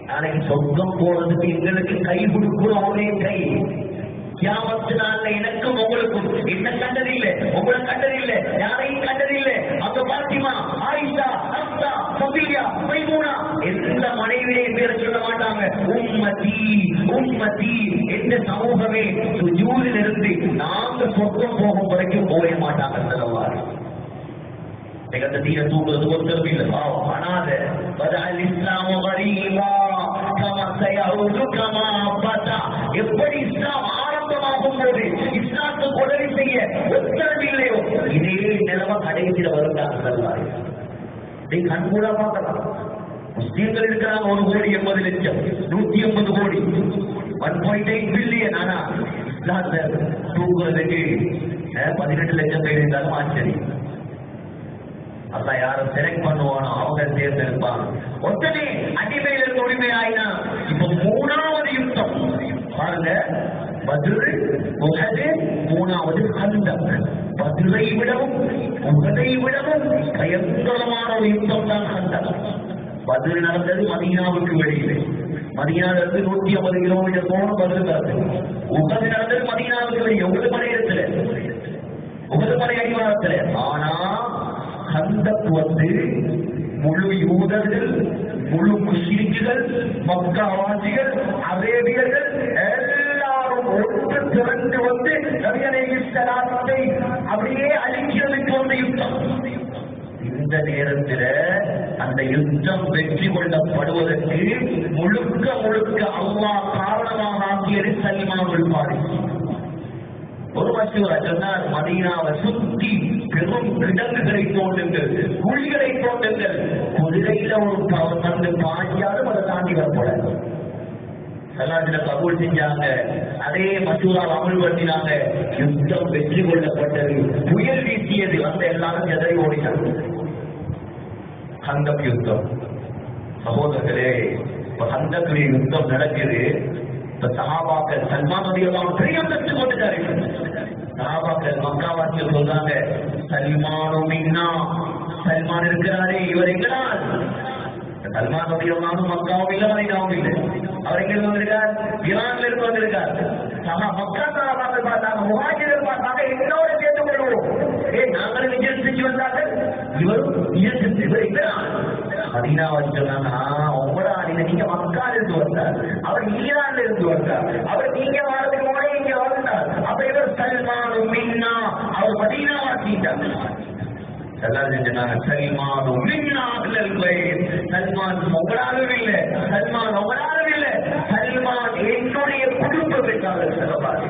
நாளைக்கு சொர்க்கம் போறதுக்கு எங்களுக்கு கை கொடுக்கிறோம், அவரே கை. கியாமத்து நாள்ல எனக்கும் உங்களுக்கும் என்ன கண்டதில்லை, உங்களை கண்டதில்லை, யாரையும் கண்டதில்லை. அங்க பாத்திமா, ஆயிஷா, ஹப்ஸா, சஃபியா, மைமூனா எந்த மனைவியையும் பேர சொல்ல மாட்டாங்க. உம்மதி உம்மதி என்ற சமூகமே சுஜூதில் இருந்து நாங்க சொர்க்கம் போகும் வரைக்கும் போக மாட்டாங்க. சொல்லவாரு நிகழ்ந்த தீர தூங்குறது ஒருத்தரும் இல்லை. அனாத பதல் இஸ்லாம் கரீமா கமா சயஊது கமா பதா. எப்படி இஸ்லாம் ஆரம்பமாகும் போது இஸ்லாத்துக்கு உதவி செய்ய ஒருத்தரும் இல்லையோ, இதே நிலைமை கடைசியில வருகிறாங்க. சொல்லவாரு நீ கண்கூடா பார்க்கலாம். முஸ்லீம்கள் இருக்கிறாங்க 1,80,00,000, 180 கோடி, 1.8 பில்லியன். ஆனா இஸ்லாத்தை தூங்குறதுக்கு 18 லட்சம் பேர் இருந்தாலும் ஆச்சரியம். அல்ல யாரும் செலக்ட் பண்ணுவானோ அவங்க தேர்ந்தெடுப்பாங்க. ஒத்தனை அடிமையில இருந்து உரிமை ஆயினா. இப்ப 3வது யுத்தம் பாருங்க, பத்ர், உஹது, 3வது கந்தக். பத்ரை விடவும் உஹதை விடவும் பயங்கரமான ஒரு யுத்தம் தான் கந்தக். பத்ர் நடந்தது மதீனாவுக்கு வெளியிலே. மதீனாவிலிருந்து 150 கிலோமீட்டர் போன பத்ர் நடந்தது. உஹது நடந்தது மதீனாவுக்கு வெளியே, உஹது மலையிடத்துல, உஹது மலை அடிவாரத்துல. ஆனா கந்தக் முழு யூதர்கள், முழு முஸ்லிம்கள், மக்காவாசிகள், அரேபியர்கள் எல்லாரும் ஒன்று திரண்டு நபி அலைஹிஸ்ஸலாத்தை அப்படியே அழிக்கிறதுக்கு வந்த யுத்தம். இந்த நேரத்தில் அந்த யுத்தம் வெற்றி கொள்ளப்படுவதற்கு முழுக்க முழுக்க அல்லாஹ் காரணமாக ஆக்கியது சல்மானுல் பாரிசி. ஒரு மசூரா சொன்னார், மதீனாவை சுற்றி பெரும் கிடங்குகளை தோண்டுங்கள், குழிகளை தோண்டுங்கள், குதிரையில ஒரு வந்து பாஞ்சாலும் அதை தாண்டி வரப்போல. சல்லாஜில கபூல் செஞ்சாங்க, அதே மசூராவை அமல்படுத்தினாங்க. யுத்தம் வெற்றி கொள்ளப்பட்டது, புயல் வீசியது, வந்த எல்லாரும் எதிரை ஓடினாங்க. கந்தக் யுத்தம். சகோதரர்களே, கந்தக்குரிய யுத்தம் நடக்குது. இப்ப சஹாபாக்கள் சல்மான் ரலியல்லாஹு அன்ஹு பெரிய தட்டு போட்டுட்டாரு. சஹாபாக்கள் மக்காவாசியில் சொல்றாங்க, சல்மானு மின்னா, சல்மான் இருக்கிறாரே இவர் எங்களால். சல்மான் ரலியல்லாஹு அன்ஹு மக்காவும் இல்லை மதீனாவும் இல்லை. அவர் எங்க வந்திருக்கார்? ஈரான்ல இருந்து வந்திருக்கார். மக்கா சஹாபாக்கள் பார்த்தாங்க, முஹாஜிர்கள் பார்த்தாங்க, என்னோட சேர்த்து கொள்வோம். நாங்களும் விஜயம் செஞ்சு வந்தார்கள், இவரும் இவர் எங்களால். மதீனாவை சொன்னாங்க, உங்களோட நீங்க மக்கால இருந்து வந்தார், அவர் ஈரான்ல இருந்து வந்தார், அவர் நீங்க வாரத்துக்கு முன்னாடி இங்க வந்தார். அப்ப இவர் சல்மானு மின்னா, அவர் மதீனா வாசிட்டார். சல்மான் உங்களாலும் இல்லை, சல்மான் உங்களாலும் இல்லை, சல்மான் என்னுடைய குடும்பம் என்றார்கள். செல்லப்பாரு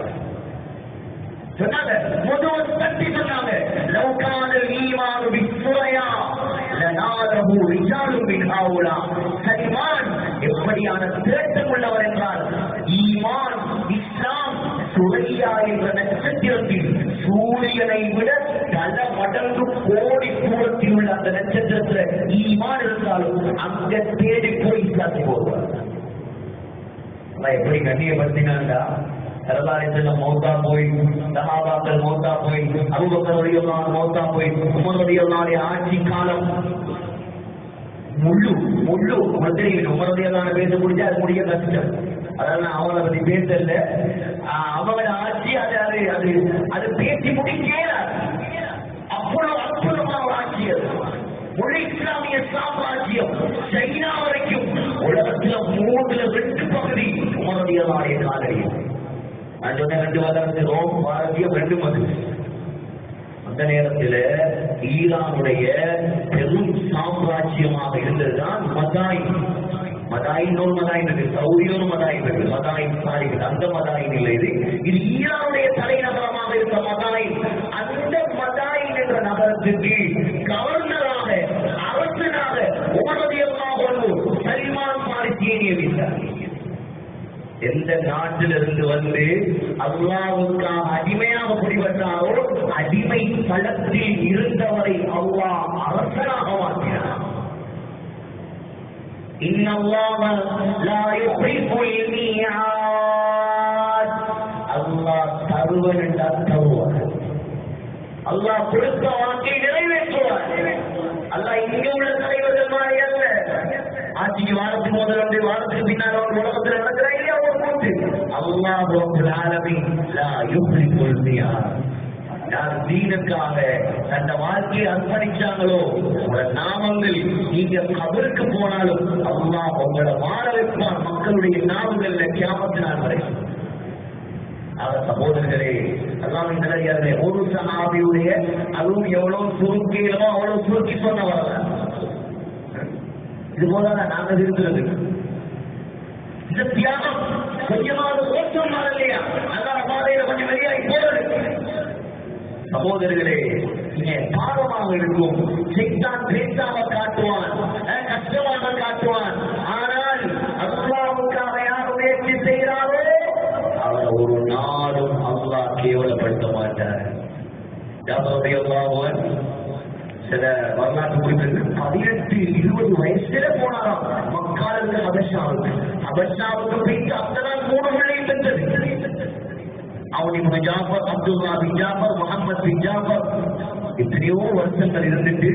சொன்னாங்க, முதல் தட்டி சொன்னாங்க, லௌகானல் ஈமானு பிஸ்ஸுரையா லநாலஹு ரிஜாலுன் மின் ஹாவுலா. சல்மான் எப்படியான தேட்டம் உள்ளவர் என்றால், ஈமான் இஸ்லாம் சுரையா என்ற நட்சத்திரத்தில் சூரியனை விட பல மடங்கு கோடி தூரத்தில் உள்ள அந்த நட்சத்திரத்தில் ஈமான் இருந்தாலும் அங்க தேடி போய் இஸ்லாத்தை போடுவார். எப்படி கண்ணியப்படுத்தினாண்டா, மௌத்தா போய், சஹாபாக்கள் மௌத்தா போய், அபூபக்கர் ரலியல்லாஹு அன்ஹு மௌத்தா போய், உமர் ரலியல்லாஹு அன்ஹு ஆட்சி காலம் முழு மதுரையில் உமர் ரலியல்லாஹு அன்ஹு பேச முடிஞ்சா அது முடிய கஷ்டம். அதனால அவங்கள பத்தி பேசல, அவங்களோட ஆட்சி அது பேசி முடிக்கல. அவ்வளவு அற்புதமான ஒரு ஆட்சி அது. முழு இஸ்லாமிய சாம்ராஜ்யம் சைனா வரைக்கும் உலகத்துல 3/2 பகுதி உமர் ரலியல்லாஹு அன்ஹு காலடியில். நான் சொன்ன 2 வளர்ந்து ரோம் பாரதியம் 2 மது. அந்த நேரத்தில் ஈரானுடைய பெரும் சாம்ராஜ்யமாக இருந்ததுதான் மதாயின் ஒரு மதாயின் இருக்கு, சௌரியோர் மதாயின் இருக்கு, மதாயின் சாரிக்கு அந்த மதாயின் இல்லை. இது ஈரானுடைய தலைநகரமாக இருக்க மதாயின். அந்த மதாயின் என்ற நகரத்துக்கு கவர்னராக அரசனாக உமர் ரலியல்லாஹு அன்ஹு சல்மான் ஃபாரிசியை நியமித்தார். எந்த நாட்டிலிருந்து வந்து அல்லாஹ்வுக்காக அடிமையாக பிடிபட்டாரோ அடிமை தளத்தில் இருந்தவரை அல்லாஹ் அரசனாக மாற்றினார். இன்னல்லாஹ லா யுஹிப்புல் மீஆத். அல்லாஹ் தருவன் என்றால் தருவார். அல்லாஹ் கொடுத்த வாக்கை நிறைவேற்றுவார். அல்லாஹ் இங்கே உள்ள தலைவர்கள் மாதிரி அல்ல. ஆட்சிக்கு வாரத்துக்கு முதல்ல வாரத்துக்கு பின்னால் உலகத்தில் நடக்கிற இல்லையா ஒரு கூட்டு. அல்லாஹ் ரப்பல் ஆலமீன் லா யுஹிப்புல் மீஆத். யார் தீனுக்காக தந்த வாழ்க்கையை அர்ப்பணிச்சாங்களோ உங்களோட நாமங்கள் நீங்க கபருக்கு போனாலும் அல்லாஹ் உங்களை வாழ வைப்பான். மக்களுடைய நாமங்கள்ல கியாமத் நாள் வரை. சகோதரர்களே, அல்லாஹ்வின் நல்லடியார்களே, ஒரு சஹாபியுடைய அதுவும் எவ்வளவு சுருக்கியமோ அவ்வளவு சுருக்கி சொன்ன வரலாம். இது போல நாங்கள் இருக்கிறது. இந்த தியாகம் கொஞ்சமாவது ஓட்டம் இல்லையா? அல்லாஹ் பாதையில கொஞ்சம் வெளியாகி போறது. சகோதரர்களே, நீங்க பாவமாக இருக்கும், சைத்தான் பேசாம காட்டுவான், கஷ்டமாக காட்டுவான். ஆனால் அல்லாஹ்வுக்காக யார் முயற்சி செய்கிறாரோ அவரை ஒரு நாளும் அல்லாஹ் கேவலப்படுத்த மாட்டார். சில வரலாற்று குறிப்பிட்டு 18-20 வயசுல போனாராம் மக்காலுக்கு ஹபஷாவுக்கு போயிட்டு அப்பதான் 3 பிள்ளை பெற்றது. அவன் ஜாஃபர், அப்துல்லா பின் ஜாஃபர், முஹம்மது பின் ஜாஃபர் எத்தனையோ வருஷங்கள் இருந்துட்டு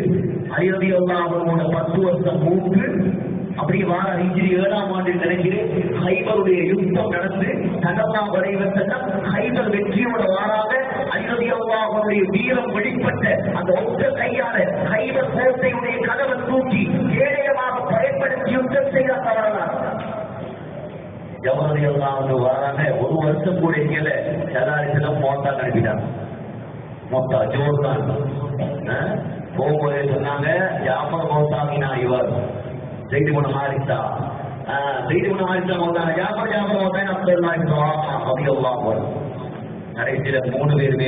அலி ரலியல்லாஹு அன்ஹு 10 வருஷம் மூன்று அப்படி வார ஹிஜ்ரி 7ஆம் ஆண்டு நினைக்கிறேன் ஹைபருடைய யுத்தம் நடந்து ஸல்லல்லாஹு அலைஹி வஸல்லம் ஹைபர் வெற்றியோட வாராக அலி ரலியல்லாஹு அன்ஹுடைய வீரம் வெளிப்பட்ட அந்த ஒற்றை கையால ஹைபர் கோட்டையுடைய கதவை தூக்கி ஏழையமாக பயன்படுத்தி யுத்தம் செய்த வரலாறு. ஜவஹர் எல்லாம் வராங்க. 1 வருஷம் கூட இங்கல எல்லாருக்கும் மோட்டா அனுப்பிட்டாங்க. மோட்டா ஜோர்தான் போகும்போதே சொன்னாங்க, ஜாஃபர் மௌத்தாகினா இவர் செய்தி முன்ன மாறிட்டா மௌத்தாங்க, ஜாஃபர் மௌத்தாங்க அப்துல்லா ரலியல்லாஹு அன்ஹு. கடைசியில 3 பேருமே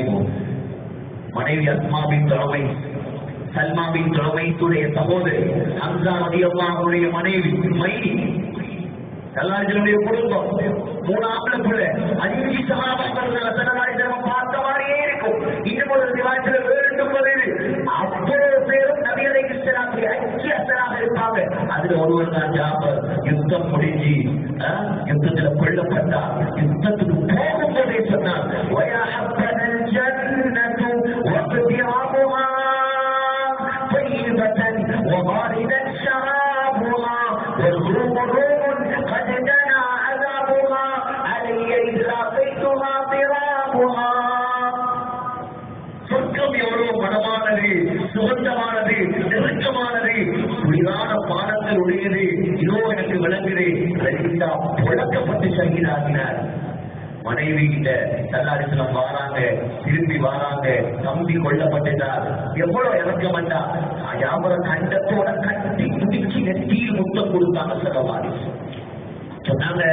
மனைவி அஸ்மா பின் துலைஸ், சல்மா பின் துலைஸுடைய சகோதரி ஹம்ஸா ரலியல்லாஹு அன்ஹுடைய மனைவி மைனி, எல்லாருடைய குடும்பம் 3 ஆம்பளை பிள்ளை 5 சஹாபாக்கள் பார்த்த மாதிரியே இருக்கும். இன்னும் ஒரு ரிவாயத்தில் வேறு அவ்வளவு பேரும் நபி அலைஹிஸ்ஸலாத்துடைய ஐக்கியஸ்தராக இருப்பாங்க. அதுல ஒருவர் தான் ஜாபர். யுத்தம் முடிஞ்சு யுத்தத்துல கொல்லப்பட்டார். யுத்தத்துக்கு போகும்போதே சொன்னார், சொர்க்கம் எவ்வளவு மனமானது, சுகந்தமானது, நெருக்கமானது, புதிதான பாடங்கள் உடையது, இதோ எனக்கு விளங்குது. புழக்கப்பட்டு சகிதாகினார். மனைவி கிட்ட சல்லாரிசனம் வாராங்க, திரும்பி வாராங்க, தம்பி கொல்லப்பட்டுட்டார். எவ்வளவு இறக்கமாட்டா யாவர கண்டத்தோட கட்டி துடிச்சு நெத்தியில் முத்தம் கொடுத்தாங்க. சகவாரி சொன்னாங்க,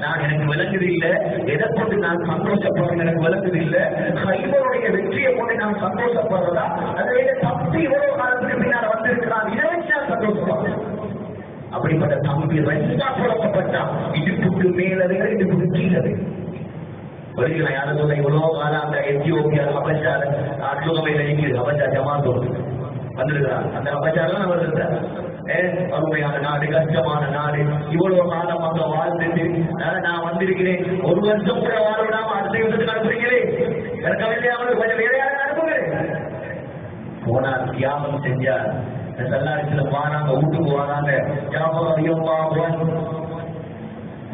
நான் எனக்கு விளங்குது இல்ல, எதை கொண்டு நான் சந்தோஷப்படுறேன் எனக்கு விளங்குது இல்ல. கைவருடைய வெற்றியை கொண்டு நான் சந்தோஷப்படுறதா, அதை தம்பி இவ்வளவு காலத்துக்கு பின்னால் வந்திருக்கிறான், இதை வச்சு நான் சந்தோஷப்படுறேன். அப்படிப்பட்ட தம்பி ரெண்டா புறக்கப்பட்டான். இடுப்புக்கு மேலது, இடுப்புக்கு கீழது. வெளியில யாரும் சொல்ல இவ்வளவு காலம் அந்த எத்தியோப்பியா அபச்சார அட்லுகமையில இருக்குது. அபச்சா ஜமாத்தோடு வந்திருக்கிறார். அந்த அபச்சாரம் அவர் இருந்தார். அருமையான நாடு, கஷ்டமான நாடு, இவ்வளவு காலமாக வாழ்ந்துட்டு நான் வந்திருக்கிறேன். ஒரு வருஷம் கூட வாழ விடாம அடுத்த யுத்தத்துக்கு அனுப்புறீங்களே, இறக்கவில்லை, அவங்களுக்கு கொஞ்சம் வேலையாக அனுப்புகிறேன். போனார், தியாகம் செஞ்சார். சல்லாரிசில வாராங்க, வீட்டுக்கு வாராங்க.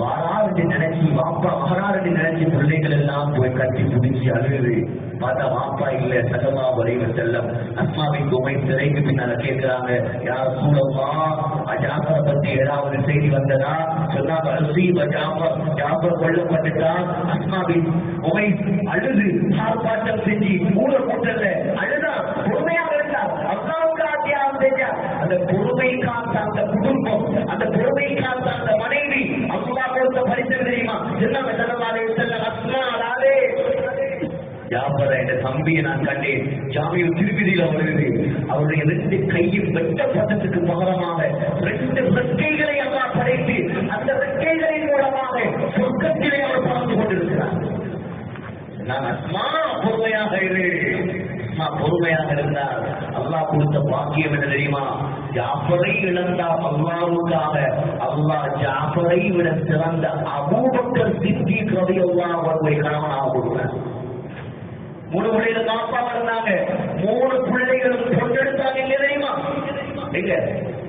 வாராறு நினைச்சு வாப்பா மகனாரு நினைச்சு பிள்ளைகள் எல்லாம் போய் கட்டி பிடிச்சி அழுகுது. பார்த்தா வாப்பா இல்ல. சகமா வரைவ செல்லம் அஸ்மாவின் உமை சிறைக்கு பின்னால கேட்கிறாங்க, யார் சூழமா ஜாபரை பத்தி ஏதாவது செய்தி வந்ததா? சொன்னாங்க, ஜாபர் கொல்லப்பட்டுட்டா. அஸ்மாவின் உமை அழுது ஆர்ப்பாட்டம் செஞ்சு ஊர கூட்டல அழுதா, பொறுமையாக இருந்தார். அல்லாவுக்கு தியாகம் செஞ்சார். அந்த பொறுமை காத்த அந்த குடும்பம், அந்த பொறுமை காத்த அந்த மனைவி அல்லாஹ் கொடுத்த பரிசு தெரியுமா? எல்லாமே செல்லவாலே செல்ல அஸ்மாவே ஜாபர என்ற தம்பியை நான் கண்டேன். ஜாமியில் திருப்பதியில வருகிறது. அவருடைய ரெண்டு கையும் வெட்டப்பட்டதுக்கு பகரமாக ரெண்டு ரெக்கைகளை அல்லாஹ் படைத்து அந்த ரெக்கைகளின் மூலமாக சொர்க்கத்திலே அவர் பறந்து கொண்டிருக்கிறார். நான் அஸ்மா பொறுமையாக இரு, பொறுமையாக இருந்தார். அல்லாஹ் கொடுத்த பாக்கியம் என்ன தெரியுமா? ஜாஃபரை இழந்தார் அல்லாஹ்வுக்காக அல்லாஹ் ஜாஃபரை விட சிறந்த அபூபக்கர் சித்திக் ரலியல்லாஹு அன்ஹு கணவனாக கொடுத்தார். 3 பிள்ளைகள் காப்பாக இருந்தாங்க. 3 பிள்ளைகளும் பொண்ணெடுத்தாங்க. இல்ல தெரியுமா? எங்க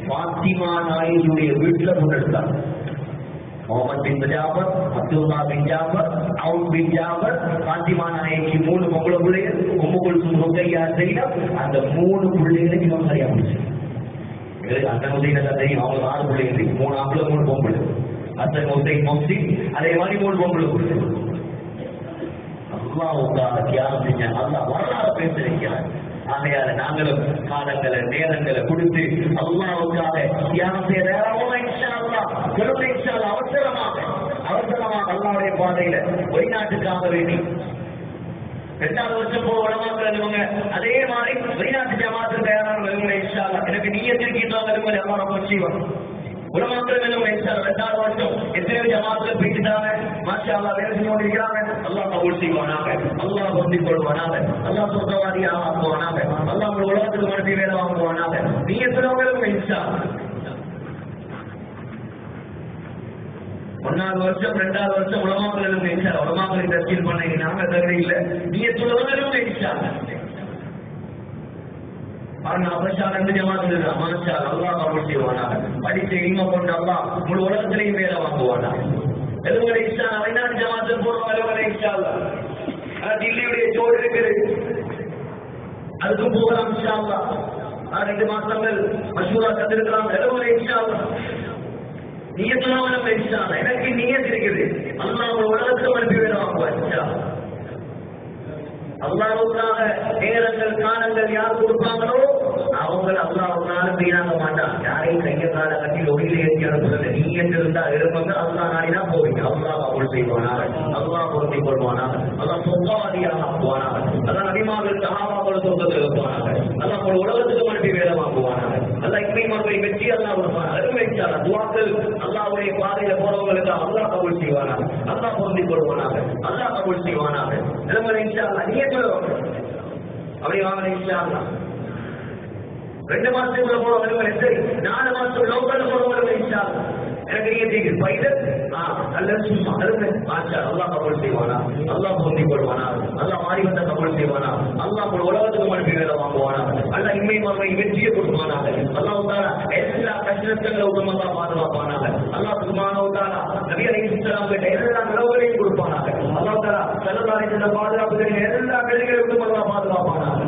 பாத்திமா நாயகியுடைய வீட்டுல பொண்ணெடுத்தாங்க. முகமது பின் ஜாபர், அப்துல்லா பின் ஜாபர், அவுன் பின் ஜாபர், பாத்திமா நாயகி 3 பொம்பளை பிள்ளைகள், உம்முகுல்சும், ருக்கையா, ஸைனப். அந்த 3 பிள்ளைகளுக்கு இவன் சரியா போச்சு. அண்ணன் உதயன கதையும் அவங்க 6 பிள்ளைகள், 3 ஆம்பளை 3 பொம்பளை. அத்தன் உதய் மொப்சி அதே மாதிரி 3 பொம்பளை பிள்ளை. அல்லாஹ்வுக்காக தியாகம் செஞ்ச அல்லாஹ் வரலாறு பேசியிருக்கிறார். ஆகையால நாங்களும் காலங்களை நேரங்களை கொடுத்து அல்லாஹ்வுக்காக தியாகம் செய்ய அவசரமாக அல்லாஹ்வுடைய பாதையில வெளிநாட்டுக்காக வேண்டி 2வது வருஷம் போக வடமாக்குறவங்க அதே மாதிரி வெளிநாட்டு ஜமாத்துக்கு தயாரானவங்க இன்ஷா அல்லாஹ் எனக்கு நீயத்திருக்கின்றவங்க எல்லாம் ரொம்ப செய்வாங்க. உலமாக்கள் 2வது வருஷம் எத்தனையோ ஜமாத்துல போயிட்டுட்டாங்க. மாஷா அல்லாஹ் வேலை செஞ்சு கொண்டிருக்கிறாங்க. அல்லாஹ் கபூல் செய்வானாக, அல்லாஹ் பொருந்திக் கொள்வானாக, அல்லாஹ் சொர்க்கவாதியாக ஆக்குவானாக, அல்லாஹ் உலகத்துக்கு மனசை வேலை வாங்குவானாக. நீ எத்தனவங்களும் இன்ஷா 1வது வருஷம் 2வது வருஷம் உலமாக்கள் இன்ஷா உலமாக்களை தஸ்கீல் பண்ண நாங்க தேவையில்லை. நீ எத்தனவங்களும் இன்ஷா படிச்ச இன்மை கொண்டு அல்லாஹ் முழு உலகத்திலையும் வேலை வாங்குவானா. எதுவரை வெளிநாட்டு ஜமாத்தில் போறோம். தில்லியுடைய ஜோடு இருக்குது, அதுக்கு போகலாம். 2 மாசங்கள் மசூரா கத்திருக்கிறாங்க. எதுவரை நீயத்துலாம் எனக்கு நீயத் இருக்குது. அல்லாஹ் உலகத்துக்கு அனுப்பி வேலை வாங்குவான். அல்லாஹ்வுக்காக நேரங்கள் காலங்கள் யார் கொடுப்பாங்களோ அவங்க அல்லாஹ்வுக்காக வீணாக மாட்டான். யாரையும் கைய கால கட்டி ஒளியில ஏற்றி அனுப்புறது. நீ என்று இருந்தா இருப்பங்க அல்லாஹ் நாடினா போவீங்க. அல்லாஹ் அருள் செய்வானாக, அல்லாஹ் பொருந்திக் கொள்வானாக, அல்லாஹ் சொர்க்கவாதியாக ஆக்குவானாக, அல்லாஹ் நபிமார்கள் சஹாபாக்கள் சொர்க்கத்தில் இருப்பானாக, அல்லாஹ் உலகத்துக்கு அனுப்பி வேலை வாங்குவானாக, அல்லாஹ் இன்மை மக்களை வெற்றி அல்லாஹ் கொடுப்பான். அருமைச்சால துவாக்கள் அல்லாஹ்வுடைய பாதையில போறவங்களுக்கு அல்லாஹ் கபூல் செய்வானாக, அல்லாஹ் பொருந்திக் கொள்வானாக, அல்லாஹ் கபூல் செய்வானாக. அப்படி வாங்க இன்ஷா அல்லாஹ். 2 மாசத்துக்குள்ள போற வருவாங்க, சரி 4 மாசம் லோக்கல்ல போற வருவாங்க இன்ஷா அல்லாஹ். எனக்கு நீங்க பைதல் அல்ல சும்மா அருமை மாஷா அல்லாஹ் கபூல் செய்வானா, அல்லாஹ் பொருந்திக் கொள்வானா, அல்லாஹ் மாறிவந்த கபூல் செய்வானா, அல்லாஹ் உலகத்துக்கு மனுப்பி வேலை வாங்குவானா, அல்லாஹ் இம்மை மறுமை வெற்றியை கொடுப்பானாக, அல்லாஹ் தாலா எல்லா கஷ்டங்களை விட்டும் அல்லாஹ் பாதுகாப்பானாக, அல்லாஹ் சுப்ஹானஹு தஆலா நபி அலைஹிஸ்ஸலாம் கிட்ட எல்லா நிலவுகளையும் கொடுப்பானாக, அல்லாஹ் தாலா ஸல்லல்லாஹு அலைஹி வஸல்லம் பாதுகாப்புகளின் எல்லா கல்விகளை விட்டும் அல்லாஹ் பாதுகாப்பானாக.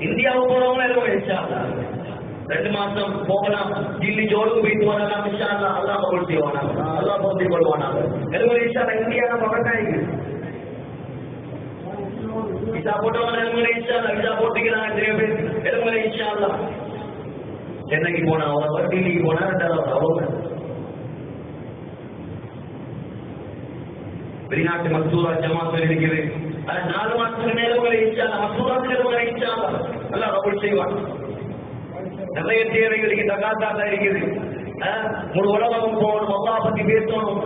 இந்தியாவுக்கு போறவங்க 2 மாசம் போகலாம், டில்லி ஜோடுக்கு போயிட்டு வரலாம் இன்ஷா அல்லாஹ். அல்லாஹ் கபூல் செய்வானா, அல்லாஹ் பொருந்திக் கொள்வானாக. இந்தியா நம்ம பக்கம் விசா போட்டவங்க இன்ஷா அல்லாஹ், விசா போட்டுக்கிறாங்க இன்ஷா அல்லாஹ். சென்னைக்கு போனா அவ்வளவு, டில்லிக்கு போனா 2,000 அவ்வளவு. வெளிநாட்டு மசூரா ஜமாத்தில் இருக்குது, 4 மாசத்துக்கு நேரங்களை இன்ஷால்லா மசூரா நேரங்களை இன்ஷால்லா அல்லாஹ் கபூல் செய்வான். நிறைய தேவைகளுக்கு தகாத்தாக இருக்குது. முழு உலகமும் போகணும், அல்லாஹ் பத்தி பேசணும்.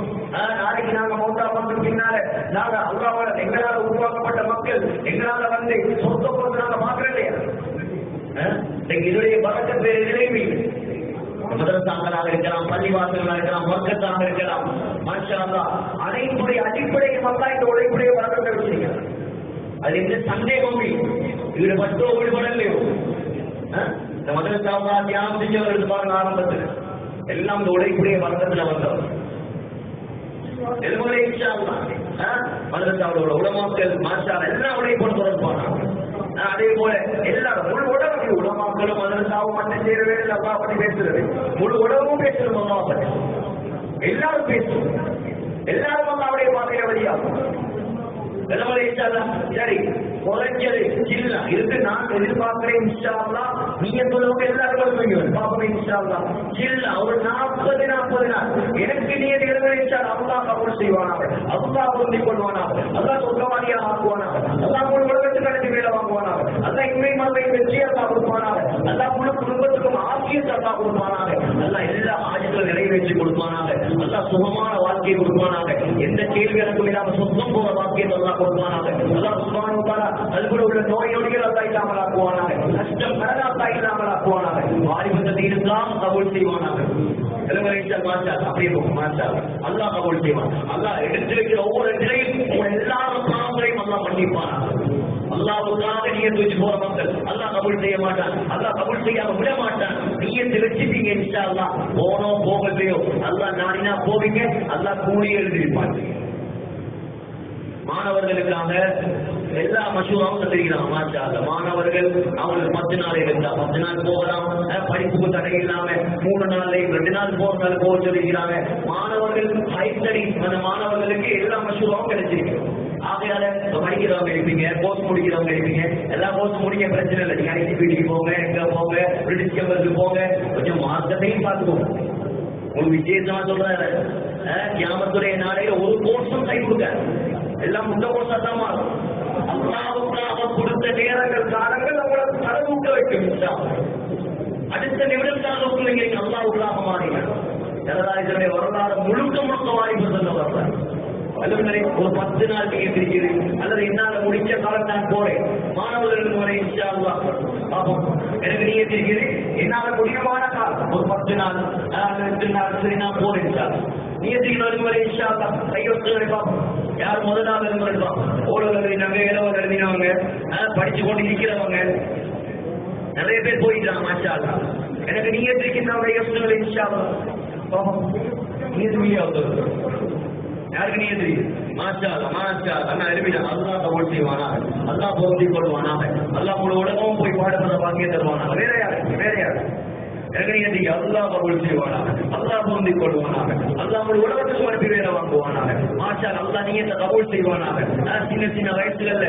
நாளைக்கு நாங்க மௌத்தா பண்றது பின்னால நாங்க அல்லாஹ்வால எங்களால உருவாக்கப்பட்ட மக்கள் எங்களால வந்து சொந்த பொறுத்து நாங்க பாக்குறோம் இல்லையா? இதனுடைய பறக்கத்தை நிறைவி மதரசாக்களாக இருக்கலாம், பள்ளிவாசல்களாக இருக்கலாம், வர்க்கத்தாக இருக்கலாம். மாஷா அல்லாஹ் அனைத்துடைய அடிப்படையை மக்கள் இந்த உழைப்புடைய பறக்கத்தை வச்சிருக்கிறார். அது எந்த சந்தேகமும் ஈடுபட்டோ ஈடுபடலையோ இந்த மதரசாவா தியானம் செஞ்சவர்கள் பாருங்க, ஆரம்பத்தில் எல்லாம் இந்த உழைப்புடைய பறக்கத்துல வந்தவர். எதுவுமே இன்ஷா அல்லாஹ் மதரசாவோட உலமாக்கள் மாஷா எல்லாம் உழைப்போடு தொடர்பானாங்க. அதே போல எல்லாரும் முழு உலகம் உலமாக்களும் மதரசாவும் மட்டும் செய்யறவே அல்லா பத்தி பேசுறது, முழு உலகமும் பேசுறோம் அல்லாஹ் பத்தி. எல்லாரும் பேசுவோம், எல்லாரும் அல்லாஹ்வுடைய பாதையில வழியாகும். சரி குறைஞ்சது இல்ல இருக்கு, நான் எதிர்பார்க்கிறேன் இன்ஷா அல்லாஹ். நீங்க சொல்லுங்க எல்லாரும் பாப்போம் இன்ஷா அல்லாஹ். இல்ல ஒரு 40 நாள் எனக்கு நீ இன்ஷா அல்லாஹ் கபூல் செய்வானாக, அல்லாஹ் பொருந்திக் கொள்வானாக, அல்லாஹ் சொர்க்கவாதியா ஆக்குவானாக, அல்லாஹ் முழு உலகத்துக்கு அனுப்பி வேலை வாங்குவானாக, அல்லாஹ் இன்மை மறுமை வெற்றி அல்லாஹ் கொடுப்பானாக, அல்லாஹ் முழு குடும்பத்துக்கும் ஆசியத்தை அல்லாஹ் கொடுப்பானாக, அல்லாஹ் எல்லா ஆஜிகளும் நிறைவேற்றி கொடுப்பானாக, அல்லாஹ் சுகமான வாழ்க்கையை கொடுப்பானாக, எந்த கேள்வி எனக்கும் இல்லாம சொந்தம் போற வாழ்க்கையை அல்லாஹ் கொடுப்பானாக, அல்லாஹ் சுப்ஹானஹு வ தஆலா அதுபோல உள்ள நோய் நொடிகள் அல்லாஹ் இல்லாமல் ஆக்குவானாக, கஷ்டம் கடன அல்லாஹ் இல்லாமல் ஆக்குவானாக, வாலிபத்தை இருந்தால் கபூல் செய்வானாக. அப்படியே மாஷா அல்லாஹ் கபூல் செய்வான். அல்லாஹ் எடுத்து வைக்கிற ஒவ்வொரு நிலையும் எல்லா பாவங்களையும் அல்லாஹ் மன்னிப்பானாக. அல்லாஹ்வுக்காக நியத்து வச்சு போற மக்கள் அல்லாஹ் கபூல் செய்ய மாட்டான், அல்லாஹ் கபூல் செய்யாம விட மாட்டான். நியத்து வச்சுட்டீங்க இன்ஷா அல்லாஹ், போனோ போகலையோ அல்லாஹ் நாடினா போவீங்க, அல்லாஹ் கூலி எழுதிருப்பான். மாணவர்களுக்காக எல்லா மசூராவும் தந்திருக்கிறாங்க மாஷா அல்லாஹ். மாணவர்கள் அவங்களுக்கு 10 நாள் இருந்தா 10 நாள் போகலாம், படிப்புக்கு தடை இல்லாம 3 நாள் 2 நாள் போக சொல்லிக்கிறாங்க. மாணவர்கள் ஹை ஸ்டடிஸ் அந்த மாணவர்களுக்கு எல்லா மசூராவும் கிடைச்சிருக்கு. ஆகையால படிக்கிறவங்க இருப்பீங்க, கோர்ஸ் முடிக்கிறவங்க இருப்பீங்க, எல்லா கோர்ஸ் முடிக்க பிரச்சனை இல்லை. நீங்க ஐசிபிடிக்கு போங்க, எங்க போங்க, பிரிட்டிஷ் கம்பெனிக்கு போங்க, கொஞ்சம் மார்க்கத்தையும் பார்த்துக்கோங்க. ஒரு விசேஷமா சொல்றாரு, கியாமத்துடைய நாளையில ஒரு கோர்ஸும் கை கொடுக்க எல்லாம் முந்த கோர்ஸா தான் மாறும். அல்லாஹ்வுக்காக கொடுத்த நேரங்கள் காலங்கள் அவங்களுக்கு கலந்துக்க வைக்கும். அடுத்த நிமிடத்தாக நீங்க அல்லாஹ்வுக்காக மாறீங்க. ஜனதாயுடைய வரலாறு முழுக்க வாய்ப்பு சொல்ல வரலாறு. ஒரு 10 நாள் நீங்க இருக்கிறது அல்லது என்னால முடிச்ச காலம் நான் போறேன், மாணவர்களுக்கு வரேன் இன்ஷா அல்லாஹ். பாப்போம் எனக்கு நீங்க இருக்கிறது என்னால முடியமான காலம் ஒரு 10 நாள் 2 நாள் சரி நான் போறேன் இன்ஷா அல்லாஹ். நீங்க வரை இன்ஷா அல்லாஹ் கையொத்து பார்ப்போம். யார் முதல் நாள் இருப்பாங்க, ஓடுகள் எழுதினாங்க, இளவல் எழுதினவங்க, படிச்சு கொண்டு இருக்கிறவங்க நிறைய பேர் போயிட்டாங்க மாஷா அல்லாஹ். எனக்கு நீங்க இருக்கின்றவங்க யோசனை இன்ஷா அல்லாஹ். பாப்போம் யாருக்கு நீங்க தெரியும் மாஷா அல்லாஹ் மாஷா அல்லாஹ் எழுதினா அல்லாஹ் கபூல் செய்வானா, அல்லாஹ் பொருந்திக் கொள்வானாக, அல்லாஹ் முழு உலகமும் போய் பாடுறத பாக்கியம் தருவானா. வேற யாரு எனக்கு நீங்க தெரியும் அல்லாஹ் கபூல் செய்வானா, அல்லாஹ் பொருந்திக் கொள்வானாக, அல்லாஹ் முழு உலகத்துக்கு அனுப்பி வேலை வாங்குவானாக. மாஷா அல்லாஹ் நீங்க கபூல் செய்வானாக. சின்ன வயசுகள்ல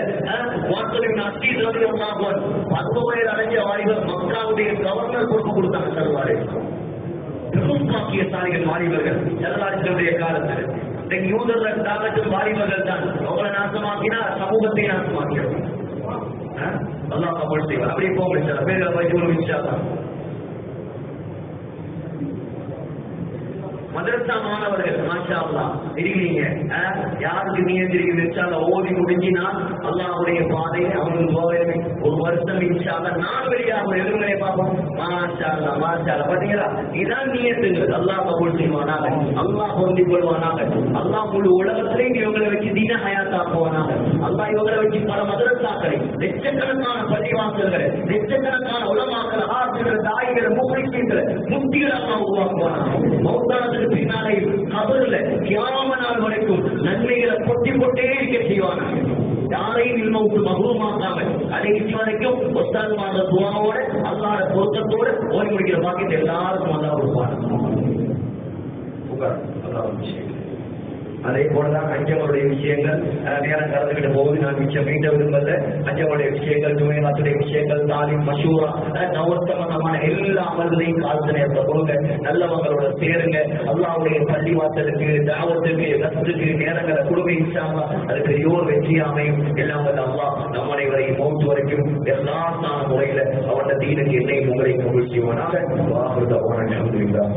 வாசலின் அத்தீஸ் ரவி அல்லாஹ் 10 வயது அடைஞ்ச வாலிபர் மக்காவுடைய கவர்னர் பொறுப்பு கொடுத்தாங்க தருவாரு. பெரும் பாக்கியசாலிகள் வாலிபர்கள் ஜனதாயுடைய காலத்தில். யூதர்கள் தாக்கட்டும் வாலிபர்கள் தான் அவங்களை நாசமாக்கினா சமூகத்தை நாசமாக்கிறோம். அல்லாஹ் கபூல் செய்வார். அப்படியே போங்க சில பேர்கள் வைத்து இன்ஷா அல்லாஹ். மதரசா மாணவர்கள் மாஷா அல்லாஹ் இருக்கிறீங்க. யாருக்கு நீயத் இருக்குது இன்ஷா அல்லாஹ் ஓதி முடிஞ்சினா அல்லாஹ்வுடைய பாதையை அவங்களுக்கு போவேன். ஒரு வருஷம் இன்ஷா அல்லாஹ் 4 வெளியாக எதிர்மறை பார்ப்போம். மாஷா அல்லாஹ் மாஷா அல்லாஹ். பாத்தீங்களா, இதான் நீயத்துங்கள். அல்லாஹ் கபூல் செய்வானாக, அல்லாஹ் பொருந்திக் கொள்வானாக, அல்லாஹ் முழு உலகத்திலேயும் இவங்களை வச்சு தீன ஹயாத்தாக்குவானாக. அல்லாஹ் இவங்களை வச்சு பல மதரசாக்களை, லட்சக்கணக்கான பள்ளிவாசல்களை, லட்சக்கணக்கான உலமாக்கள், ஆசிரியர்கள், தாய்களை, முக்லிஸ்களை, முக்திகளை அல்லாஹ் உருவாக்குவானாக. மௌத்தானதுக்கு பின்னாலே கபர்ல கியாம நாள் வரைக்கும் நன்மைகளை பொட்டி போட்டே இருக்க செய்வானாக. யாரையும் இல்மவுக்கு மகுமாக்காம அடைச்சி வரைக்கும் ஒத்தான்மான துவாவோட அல்லாஹ்வுடைய பொருத்தத்தோட ஓடி முடிக்கிற பாக்கியத்தை எல்லாருக்கும் அல்லாஹ் கொடுப்பார். அதே போலதான் அஞ்சவனுடைய விஷயங்கள் நேரம் கலந்துகிட்ட போது நான் மிச்சம் மீட்ட விரும்பல. அஞ்சவனுடைய விஷயங்கள், ஜுமையாத்துடைய விஷயங்கள், தாலிம், மஷூரா, நவசம்பந்தமான எல்லா அமல்களையும் காலத்து நேரத்தை போங்க. நல்லவங்களோட சேருங்க. அல்லாஹ்வுடைய பள்ளி வாசலுக்கு, தாவத்துக்கு, ரசத்துக்கு நேரங்களை கொடுங்க. இன்ஷா அல்லாஹ் அது பெரிய ஒரு வெற்றி அமையும். எல்லாம் வந்து அல்லாஹ் நம் அனைவரையும் மௌத் வரைக்கும் எல்லா முறையில அவனோட தீனுக்கு என்னையும் உங்களையும் கபூல் செய்வானாக. அல்ஹம்துலில்லாஹ்.